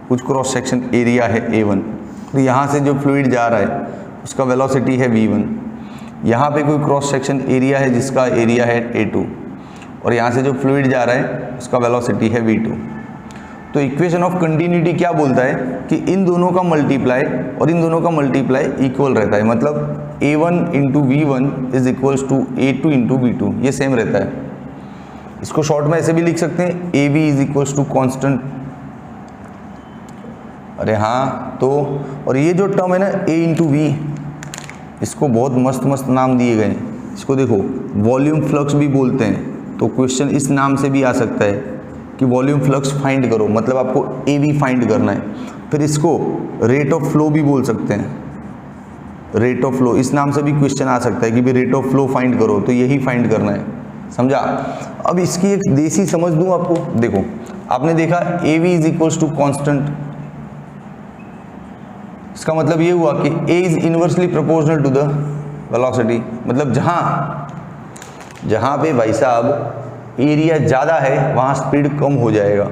कुछ क्रॉस सेक्शन एरिया है A1, तो यहाँ से जो फ्लूइड जा रहा है उसका वेलोसिटी है V1। यहाँ पे कोई क्रॉस सेक्शन एरिया है जिसका एरिया है A2, और यहाँ से जो फ्लूइड जा रहा है उसका वेलोसिटी है V2। तो इक्वेशन ऑफ कंटिन्यूटी क्या बोलता है कि इन दोनों का मल्टीप्लाई और इन दोनों का मल्टीप्लाई इक्वल रहता है, मतलब A1 into V1 is equals to A2 into V2, ये सेम रहता है। इसको शॉर्ट में ऐसे भी लिख सकते हैं, AB is equals to constant. अरे हाँ, तो और ये जो टर्म है ना A इंटू V, इसको बहुत मस्त मस्त नाम दिए गए हैं। इसको देखो वॉल्यूम फ्लक्स भी बोलते हैं, तो क्वेश्चन इस नाम से भी आ सकता है कि वॉल्यूम फ्लक्स फाइंड करो, मतलब आपको AB फाइंड करना है। फिर इसको रेट ऑफ फ्लो भी बोल सकते हैं, रेट ऑफ फ्लो, इस नाम से भी क्वेश्चन आ सकता है कि भी रेट ऑफ फ्लो फाइंड करो, तो यही फाइंड करना है, समझा। अब इसकी एक देसी समझ दूं आपको, देखो आपने देखा AB is equals to constant, इसका मतलब ये हुआ कि A is inversely proportional to the velocity, मतलब जहां पे भाई साहब एरिया ज़्यादा है वहाँ स्पीड कम हो जाएगा,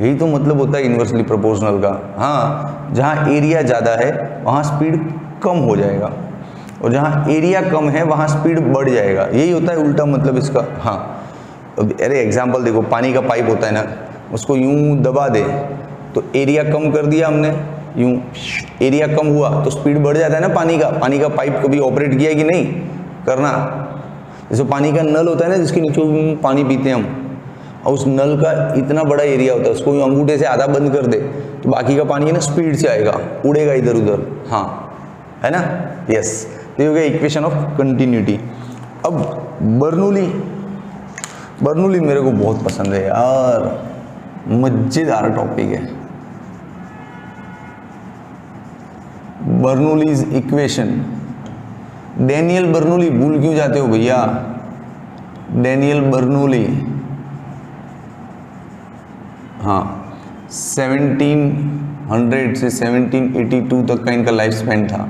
यही तो मतलब होता है इन्वर्सली प्रोपोर्शनल का। हाँ, जहाँ एरिया ज़्यादा है वहाँ स्पीड कम हो जाएगा, और जहाँ एरिया कम है वहाँ स्पीड बढ़ जाएगा, यही होता है उल्टा मतलब इसका। हाँ, अरे एग्जांपल देखो, पानी का पाइप होता है ना, उसको यूं दबा दे तो एरिया कम कर दिया हमने, यूं एरिया कम हुआ तो स्पीड बढ़ जाता है ना पानी का पाइप कभी ऑपरेट किया कि नहीं करना। जैसे पानी का नल होता है ना, जिसके नीचे पानी पीते हैं हम, और उस नल का इतना बड़ा एरिया होता है, उसको अंगूठे से आधा बंद कर दे तो बाकी का पानी है ना स्पीड से आएगा, उड़ेगा इधर उधर, हाँ है ना, यस। तो ये हो गया इक्वेशन ऑफ कंटिन्यूटी। अब बर्नूली मेरे को बहुत पसंद है यार, मजेदार टॉपिक है। बर्नूलीज इक्वेशन, डैनियल बर्नूली भूल क्यों जाते हो भैया, डैनियल बर्नूली, हाँ 1700 से 1782 तक का इनका लाइफ स्पैन था,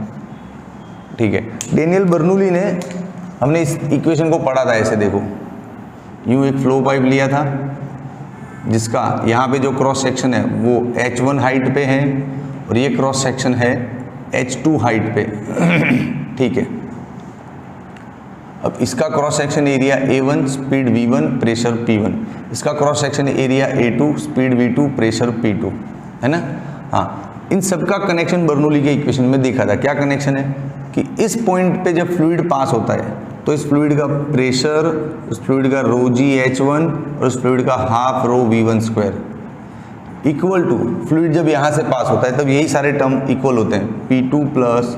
ठीक है। डैनियल बर्नूली ने, हमने इस इक्वेशन को पढ़ा था ऐसे, देखो यूं एक फ्लो पाइप लिया था जिसका यहाँ पे जो क्रॉस सेक्शन है वो H1 हाइट पे है और ये क्रॉस सेक्शन है H2 हाइट पे, ठीक है। अब इसका cross section area A1, speed V1, pressure P1, इसका cross section area A2, speed V2, pressure P2, है ना। हाँ, इन सबका कनेक्शन बर्नूली के इक्वेशन में देखा था। क्या कनेक्शन है कि इस पॉइंट पे जब फ्लूइड पास होता है तो इस फ्लूइड का प्रेशर, उस फ्लूइड का ρg H1 और उस फ्लूइड का half ρ V1 square equal to, fluid जब यहाँ से पास होता है तब यही सारे टर्म इक्वल होते हैं, P2 plus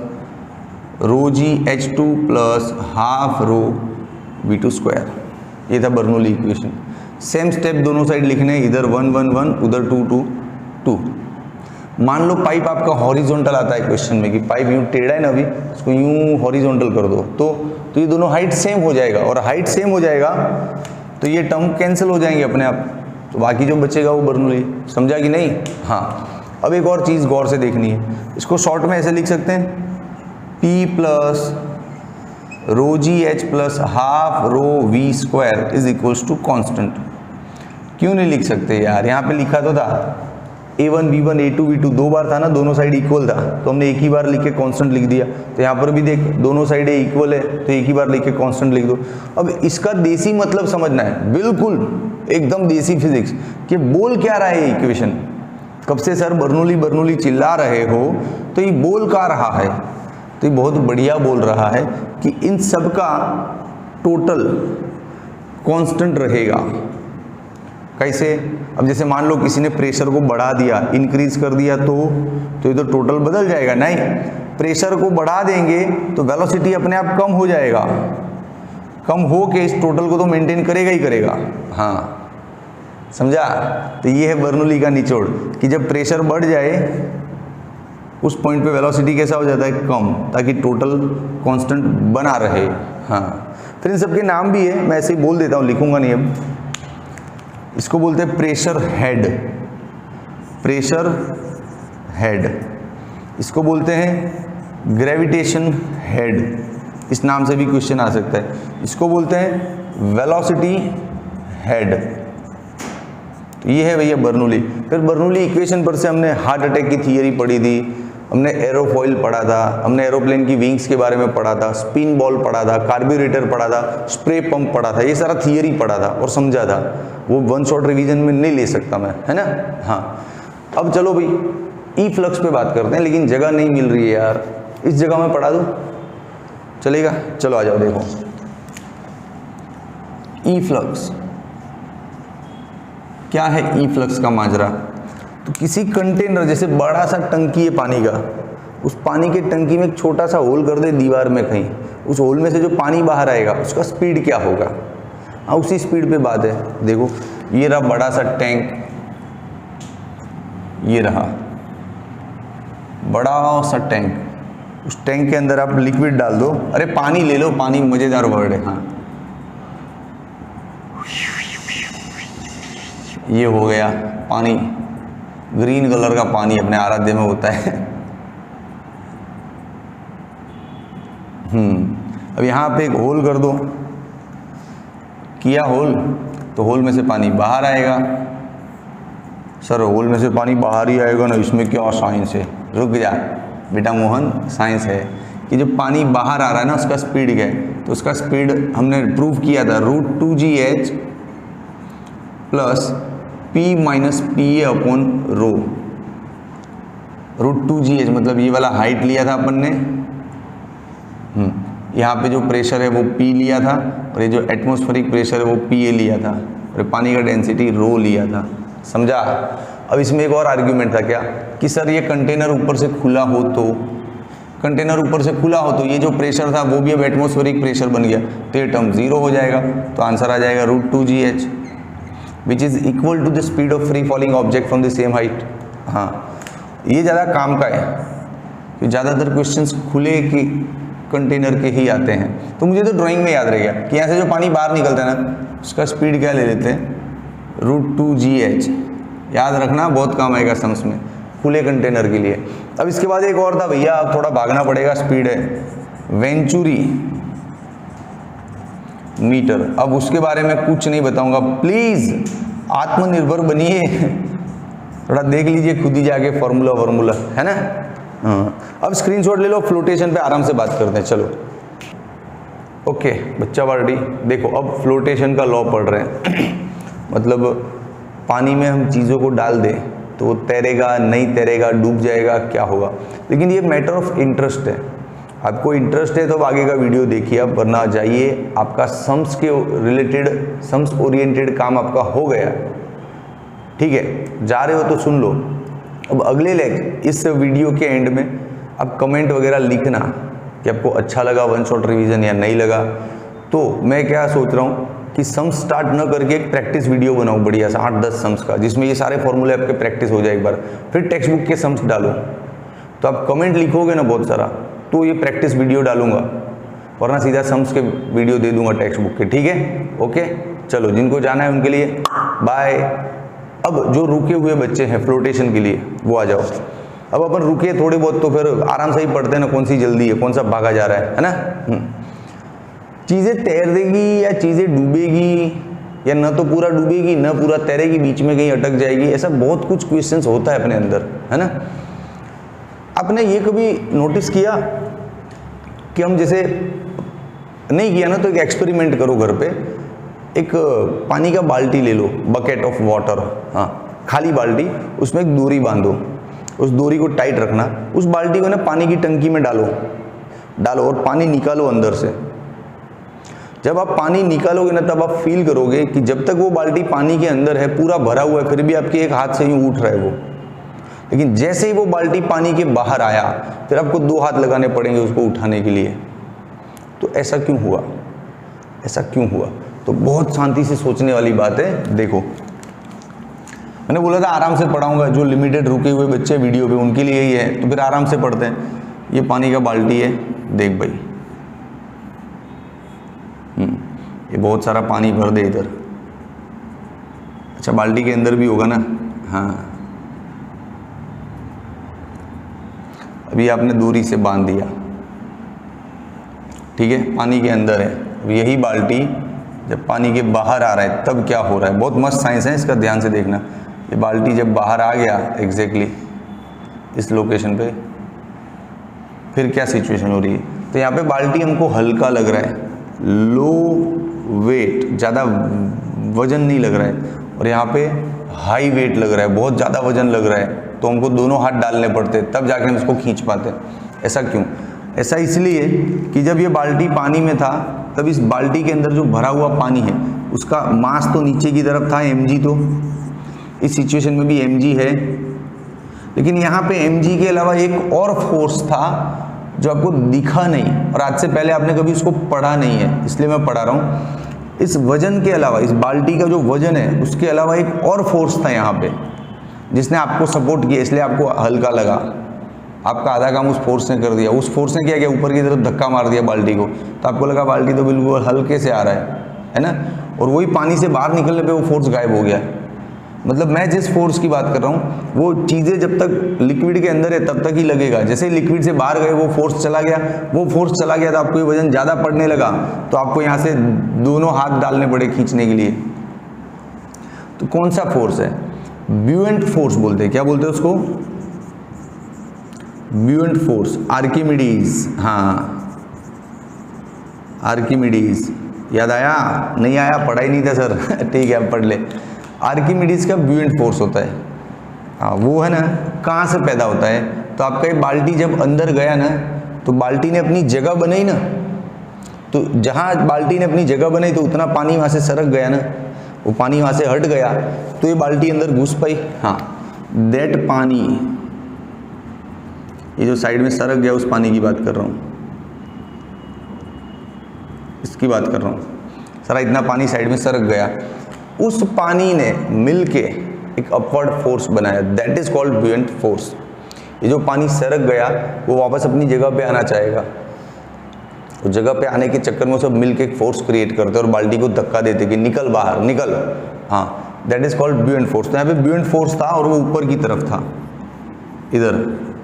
ρg H2 plus half ρ V2 square. ये था बर्नूली इक्वेशन। सेम स्टेप दोनों साइड लिखने, इधर 1 1 1, उधर 2 2 2। मान लो पाइप आपका हॉरिजॉन्टल आता है क्वेश्चन में कि पाइप यूं टेढ़ा है ना, अभी इसको यूं हॉरिजॉन्टल कर दो तो ये दोनों हाइट सेम हो जाएगा, और हाइट सेम हो जाएगा तो ये टर्म कैंसिल हो जाएंगे अपने आप, तो बाकी जो बचेगा वो बर्नूली। समझा कि नहीं। हाँ, अब एक और चीज़ गौर से देखनी है, इसको शॉर्ट में ऐसे लिख सकते हैं, P plus ρg H plus half ρ V square is equals to constant. क्यों नहीं लिख सकते यार, यहाँ पे लिखा तो था A1 B1 A2 B2 दो बार था ना, दोनों साइड इक्वल था तो हमने एक ही बार लिख के कांस्टेंट लिख दिया। तो यहाँ पर भी देख दोनों साइड इक्वल है तो एक ही बार लिख के कांस्टेंट लिख दो। अब इसका देसी मतलब समझना है, बिल्कुल एकदम देसी फिजिक्स, कि बोल क्या रहा है ये इक्वेशन। कब से सर बर्नूली चिल्ला रहे हो, तो ये बोल क्या रहा है, तो ये बहुत बढ़िया बोल रहा है कि इन सब का टोटल कांस्टेंट रहेगा। कैसे? अब जैसे मान लो किसी ने प्रेशर को बढ़ा दिया, इंक्रीज कर दिया, तो ये तो टोटल बदल जाएगा। नहीं, प्रेशर को बढ़ा देंगे तो वेलोसिटी अपने आप कम हो जाएगा, कम हो के इस टोटल को तो मेंटेन करेगा ही करेगा। हाँ, समझा? तो ये है बर्नौली का निचोड़ कि जब प्रेशर बढ़ जाए उस पॉइंट पे वेलोसिटी कैसा हो जाता है? कम, ताकि टोटल कांस्टेंट बना रहे। हाँ, फिर इन सब के नाम भी है, मैं ऐसे ही बोल देता हूँ, लिखूंगा नहीं अब। इसको बोलते हैं प्रेशर हेड, प्रेशर हेड। इसको बोलते हैं ग्रेविटेशन हेड, इस नाम से भी क्वेश्चन आ सकता है। इसको बोलते हैं वेलोसिटी हेड। तो ये है भैया बर्नौली। फिर बर्नौली इक्वेशन पर से हमने हार्ट अटैक की थियरी पढ़ी थी, हमने एरोफॉइल पढ़ा था, हमने एरोप्लेन की विंग्स के बारे में पढ़ा था, स्पिन बॉल पढ़ा था, कार्ब्यूरेटर पढ़ा था, स्प्रे पंप पढ़ा था, ये सारा थियरी पढ़ा था और समझा था। वो वन शॉट रिवीजन में नहीं ले सकता मैं, है ना। हाँ, अब चलो भाई ई फ्लक्स पे बात करते हैं, लेकिन जगह नहीं मिल रही है यार, इस जगह में पढ़ा दूँ, चलेगा? चलो आ जाओ, देखो ई फ्लक्स क्या है। ई फ्लक्स का माजरा, तो किसी कंटेनर, जैसे बड़ा सा टंकी है पानी का, उस पानी के टंकी में एक छोटा सा होल कर दे दीवार में कहीं, उस होल में से जो पानी बाहर आएगा उसका स्पीड क्या होगा? हाँ, उसी स्पीड पे बात है। देखो ये रहा बड़ा सा टैंक, ये रहा बड़ा सा टैंक, उस टैंक के अंदर आप लिक्विड डाल दो, अरे पानी ले लो, पानी मजेदार वर्ड है। हाँ, ये हो गया पानी, ग्रीन कलर का पानी अपने आराध्य में होता है। अब यहाँ पे एक होल कर दो, किया होल, तो होल में से पानी बाहर आएगा। सर होल में से पानी बाहर ही आएगा ना, इसमें क्या साइंस है? रुक जा बेटा मोहन, साइंस है कि जब पानी बाहर आ रहा है ना, उसका स्पीड क्या है? तो उसका स्पीड हमने प्रूव किया था, √2gh plus P minus PA upon rho. √2gh मतलब ये वाला हाइट लिया था अपन ने, यहाँ पे जो प्रेशर है वो P लिया था, और ये जो एटमॉस्फेरिक प्रेशर है वो PA लिया था, और पानी का डेंसिटी रो लिया था। समझा? अब इसमें एक और आर्ग्यूमेंट था क्या, कि सर ये कंटेनर ऊपर से खुला हो तो, कंटेनर ऊपर से खुला हो तो ये जो प्रेशर था वो भी अब एटमॉस्फेरिक प्रेशर बन गया, तो ये टर्म 0 हो जाएगा। तो आंसर आ जाएगा √2gh which is equal to the speed of free falling object from the same height. हाँ, ये ज़्यादा काम का है, तो ज़्यादातर क्वेश्चंस खुले के कंटेनर के ही आते हैं। तो मुझे तो ड्राइंग में याद रह गया कि यहाँ से जो पानी बाहर निकलता है ना, उसका स्पीड क्या ले लेते हैं? √2gh। याद रखना, बहुत काम आएगा सम्स में, खुले कंटेनर के लिए। अब इसके बाद एक और था भैया, अब थोड़ा भागना पड़ेगा, स्पीड है वेंचुरी मीटर। अब उसके बारे में कुछ नहीं बताऊंगा, प्लीज आत्मनिर्भर बनिए, थोड़ा देख लीजिए खुद ही जाके फॉर्मूला है ना। हाँ, अब स्क्रीनशॉट ले लो, फ्लोटेशन पे आराम से बात करते हैं। चलो ओके बच्चा पार्टी, देखो अब फ्लोटेशन का लॉ पढ़ रहे हैं। मतलब पानी में हम चीज़ों को डाल दें तो वो तैरेगा, नहीं तैरेगा, डूब जाएगा, क्या होगा। लेकिन ये मैटर ऑफ इंटरेस्ट है, आपको इंटरेस्ट है तो अब आगे का वीडियो देखिए आप, वरना जाइए, आपका सम्स के रिलेटेड, सम्स ओरिएंटेड काम आपका हो गया, ठीक है। जा रहे हो तो सुन लो। अब अगले इस वीडियो के एंड में आप कमेंट वगैरह लिखना कि आपको अच्छा लगा वन शॉट रिवीजन या नहीं लगा। तो मैं क्या सोच रहा हूँ कि सम्स स्टार्ट न करके एक प्रैक्टिस वीडियो बनाऊँ बढ़िया सा 8-10 सम्स का, जिसमें ये सारे फॉर्मूले आपके प्रैक्टिस हो जाए एक बार, फिर टेक्स्ट बुक के सम्स डालो। तो आप कमेंट लिखोगे ना बहुत सारा, तो ये प्रैक्टिस वीडियो डालूंगा, वरना सीधा सम्स के वीडियो दे दूंगा टेक्स्ट बुक के, ठीक है। ओके चलो, जिनको जाना है उनके लिए बाय। अब जो रुके हुए बच्चे हैं फ्लोटेशन के लिए वो आ जाओ। अब अपन रुके थोड़े बहुत तो फिर आराम से ही पढ़ते हैं ना, कौन सी जल्दी है, कौन सा भागा जा रहा है ना। चीज़ें तैर देगी या चीज़ें डूबेगी, या न तो पूरा डूबेगी न पूरा तैरेगी, बीच में कहीं अटक जाएगी, ऐसा बहुत कुछ क्वेश्चंस होता है अपने अंदर, है ना। आपने ये कभी नोटिस किया कि हम जैसे नहीं किया ना, तो एक एक्सपेरिमेंट करो घर पे, एक पानी का बाल्टी ले लो, बकेट ऑफ वाटर, हाँ खाली बाल्टी, उसमें एक डोरी बांधो, उस डोरी को टाइट रखना, उस बाल्टी को ना पानी की टंकी में डालो और पानी निकालो अंदर से। जब आप पानी निकालोगे ना तब आप फील करोगे कि जब तक वो बाल्टी पानी के अंदर है, पूरा भरा हुआ है, फिर भी आपके एक हाथ से यूं उठ रहा है वो। लेकिन जैसे ही वो बाल्टी पानी के बाहर आया, फिर आपको 2 हाथ लगाने पड़ेंगे उसको उठाने के लिए। तो ऐसा क्यों हुआ? ऐसा क्यों हुआ? तो बहुत शांति से सोचने वाली बात है। देखो, मैंने बोला था आराम से पढ़ाऊंगा, जो लिमिटेड रुके हुए बच्चे वीडियो पे उनके लिए ही है, तो फिर आराम से पढ़ते हैं। ये पानी का बाल्टी है, देख भाई, ये बहुत सारा पानी भर दे इधर। अच्छा, बाल्टी के अंदर भी होगा ना? हाँ, अभी आपने दूरी से बांध दिया, ठीक है, पानी के अंदर है। अब यही बाल्टी जब पानी के बाहर आ रहा है तब क्या हो रहा है? बहुत मस्त साइंस है इसका, ध्यान से देखना। ये बाल्टी जब बाहर आ गया एग्जैक्टली इस लोकेशन पे, फिर क्या सिचुएशन हो रही है? तो यहाँ पे बाल्टी हमको हल्का लग रहा है, लो वेट, ज़्यादा वजन नहीं लग रहा है, और यहाँ पे हाई वेट लग रहा है, बहुत ज़्यादा वजन लग रहा है। तो हमको दोनों हाथ डालने पड़ते तब जाके हम इसको खींच पाते। ऐसा क्यों? ऐसा इसलिए कि जब ये बाल्टी पानी में था तब इस बाल्टी के अंदर जो भरा हुआ पानी है उसका मास तो नीचे की तरफ था, mg, तो इस सिचुएशन में भी mg है। लेकिन यहाँ पे mg के अलावा एक और फोर्स था जो आपको दिखा नहीं, और आज से पहले आपने कभी उसको पढ़ा नहीं है, इसलिए मैं पढ़ा रहा हूँ। इस वजन के अलावा, इस बाल्टी का जो वजन है उसके अलावा एक और फोर्स था यहाँ पे जिसने आपको सपोर्ट किया, इसलिए आपको हल्का लगा। आपका आधा काम उस फोर्स ने कर दिया। उस फोर्स ने क्या किया? ऊपर की तरफ धक्का मार दिया बाल्टी को, तो आपको लगा बाल्टी तो बिल्कुल हल्के से आ रहा है ना? और वही पानी से बाहर निकलने पे वो फोर्स गायब हो गया। मतलब मैं जिस फोर्स की बात कर रहा हूँ वो चीज़ें जब तक लिक्विड के अंदर है तब तक ही लगेगा, जैसे ही लिक्विड से बाहर गए वो फोर्स चला गया। वो फोर्स चला गया तो आपको ये वजन ज़्यादा पड़ने लगा, तो आपको यहाँ से दोनों हाथ डालने पड़े खींचने के लिए। तो कौन सा फोर्स है? ब्यूएंट फोर्स बोलते हैं। क्या बोलते हैं उसको? ब्यूएंट फोर्स, आर्किमिडीज। हाँ, आर्किमिडीज, याद आया? नहीं आया? पढ़ा ही नहीं था सर। ठीक है, अब पढ़ ले। आर्किमिडीज का ब्यूएंट फोर्स होता है। हाँ, वो है ना, कहाँ से पैदा होता है? तो आपका ये बाल्टी जब अंदर गया ना, तो बाल्टी ने अपनी जगह बनाई ना, तो जहाँ बाल्टी ने अपनी जगह बनाई तो उतना पानी वहाँ से सरक गया ना, वो पानी वहाँ से हट गया तो ये बाल्टी अंदर घुस पाई। हाँ, दैट पानी, ये जो साइड में सरक गया उस पानी की बात कर रहा हूँ, इसकी बात कर रहा हूँ। सारा इतना पानी साइड में सरक गया, उस पानी ने मिलके एक अपवर्ड फोर्स बनाया, दैट इज कॉल्ड ब्यूएंट फोर्स। ये जो पानी सरक गया वो वापस अपनी जगह पे आना चाहेगा, तो जगह पे आने के चक्कर में सब मिलके एक फोर्स क्रिएट करते और बाल्टी को धक्का देते कि निकल बाहर, निकल। हाँ, दैट इज कॉल्ड ब्यूएंट फोर्स। तो यहाँ पे ब्यूएंट फोर्स था और वो ऊपर की तरफ था, इधर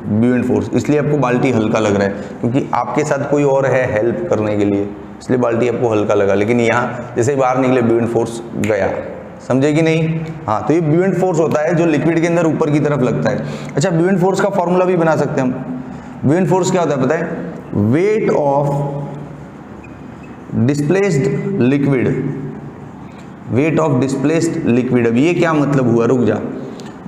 ब्यूएंट फोर्स। इसलिए आपको बाल्टी हल्का लग रहा है क्योंकि आपके साथ कोई और है हेल्प करने के लिए, इसलिए बाल्टी आपको हल्का लगा। लेकिन यहाँ जैसे ही बाहर निकले ब्यूएंट फोर्स गया, समझे कि नहीं? हाँ, तो ये ब्यूएंट फोर्स होता है जो लिक्विड के अंदर ऊपर की तरफ लगता है। अच्छा, ब्यूएंट फोर्स का फॉर्मूला भी बना सकते हैं हम। ब्यूएंट फोर्स क्या होता है पता है? Weight of displaced liquid, weight of displaced liquid. अब ये क्या मतलब हुआ? रुक जा।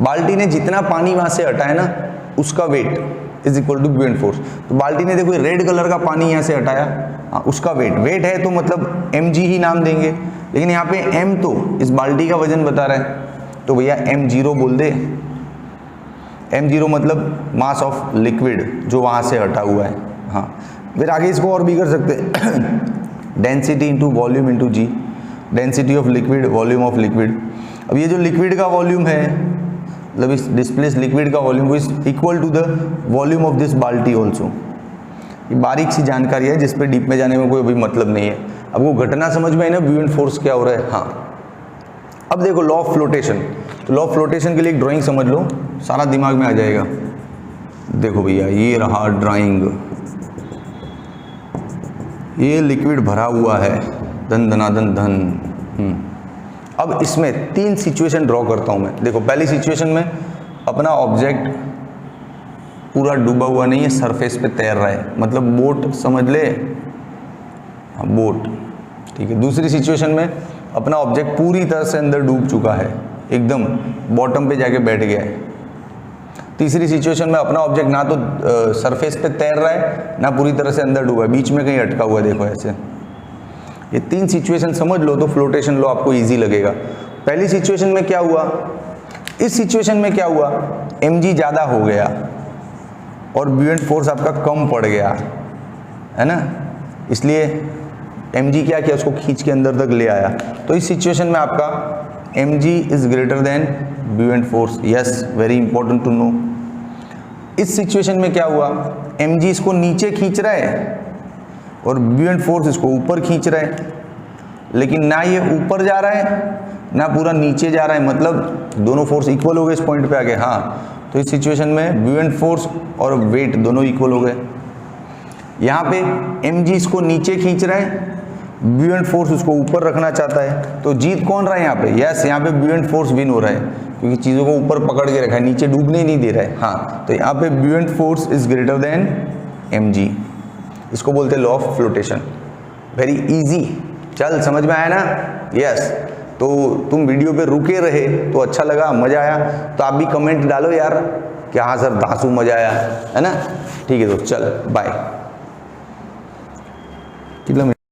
बाल्टी ने जितना पानी वहां से हटाया ना उसका weight is equal to buoyant force. तो बाल्टी ने देखो रेड कलर का पानी यहाँ से हटाया, हाँ, उसका वेट है तो मतलब mg ही नाम देंगे। लेकिन यहाँ पे m तो इस बाल्टी का वजन बता रहा है, तो भैया m0 बोल दे। m0 मतलब मास ऑफ लिक्विड जो वहाँ से हटा हुआ है। हाँ, फिर आगे इसको और भी कर सकते हैं, density into volume into g, density of liquid, volume of liquid. अब ये जो लिक्विड का वॉल्यूम है, मतलब इस डिस्प्लेस लिक्विड का volume is equal to the volume of this बाल्टी ऑल्सो। ये बारीक सी जानकारी है जिस पे डीप में जाने में कोई अभी मतलब नहीं है। अब वो घटना समझ में आई ना, ब्यूएंट फोर्स क्या हो रहा है। हाँ, अब देखो लॉ ऑफ फ्लोटेशन। तो लॉ ऑफ फ्लोटेशन के लिए एक ड्राइंग समझ लो, सारा दिमाग में आ जाएगा। देखो भैया, ये रहा ड्राइंग, ये लिक्विड भरा हुआ है, धन धनाधन धन। अब इसमें 3 सिचुएशन ड्रॉ करता हूं मैं। देखो, पहली सिचुएशन में अपना ऑब्जेक्ट पूरा डूबा हुआ नहीं है, सरफेस पे तैर रहा है, मतलब बोट समझ ले, हाँ बोट, ठीक है। दूसरी सिचुएशन में अपना ऑब्जेक्ट पूरी तरह से अंदर डूब चुका है, एकदम बॉटम पे जाके बैठ गया है। तीसरी सिचुएशन में अपना ऑब्जेक्ट ना तो सरफेस पे तैर रहा है ना पूरी तरह से अंदर डूबा है, बीच में कहीं अटका हुआ है, देखो ऐसे। ये 3 सिचुएशन समझ लो तो फ्लोटेशन लॉ आपको इजी लगेगा। पहली सिचुएशन में क्या हुआ, इस सिचुएशन में क्या हुआ, mg ज़्यादा हो गया और ब्यूएंट फोर्स आपका कम पड़ गया, है ना, इसलिए mg क्या किया, उसको खींच के अंदर तक ले आया। तो इस सिचुएशन में आपका mg is greater than buoyant force. Yes, very important to know. इस सिचुएशन में क्या हुआ, mg इसको नीचे खींच रहा है और ब्यूएंट फोर्स इसको ऊपर खींच रहा है, लेकिन ना ये ऊपर जा रहा है ना पूरा नीचे जा रहा है, मतलब दोनों फोर्स इक्वल हो गए इस पॉइंट पे आके। हाँ, तो इस सिचुएशन में ब्यूएंट फोर्स और वेट दोनों इक्वल हो गए। यहाँ पे mg इसको नीचे खींच रहा है, ब्यूएंट फोर्स उसको ऊपर रखना चाहता है, तो जीत कौन रहा है यहाँ पे? यस, यहाँ पे ब्यूएंट फोर्स विन हो रहा है, क्योंकि चीज़ों को ऊपर पकड़ के रखा है, नीचे डूबने नहीं दे रहा है। हाँ, तो यहाँ पे buoyant force is greater than mg, इसको बोलते हैं law of flotation. Very easy, चल समझ में आया ना? यस, तो तुम वीडियो पे रुके रहे तो अच्छा लगा, मजा आया तो आप भी कमेंट डालो यार कि हाँ सर दासू मजा आया, है ना? ठीक है, तो चल बाय। कितना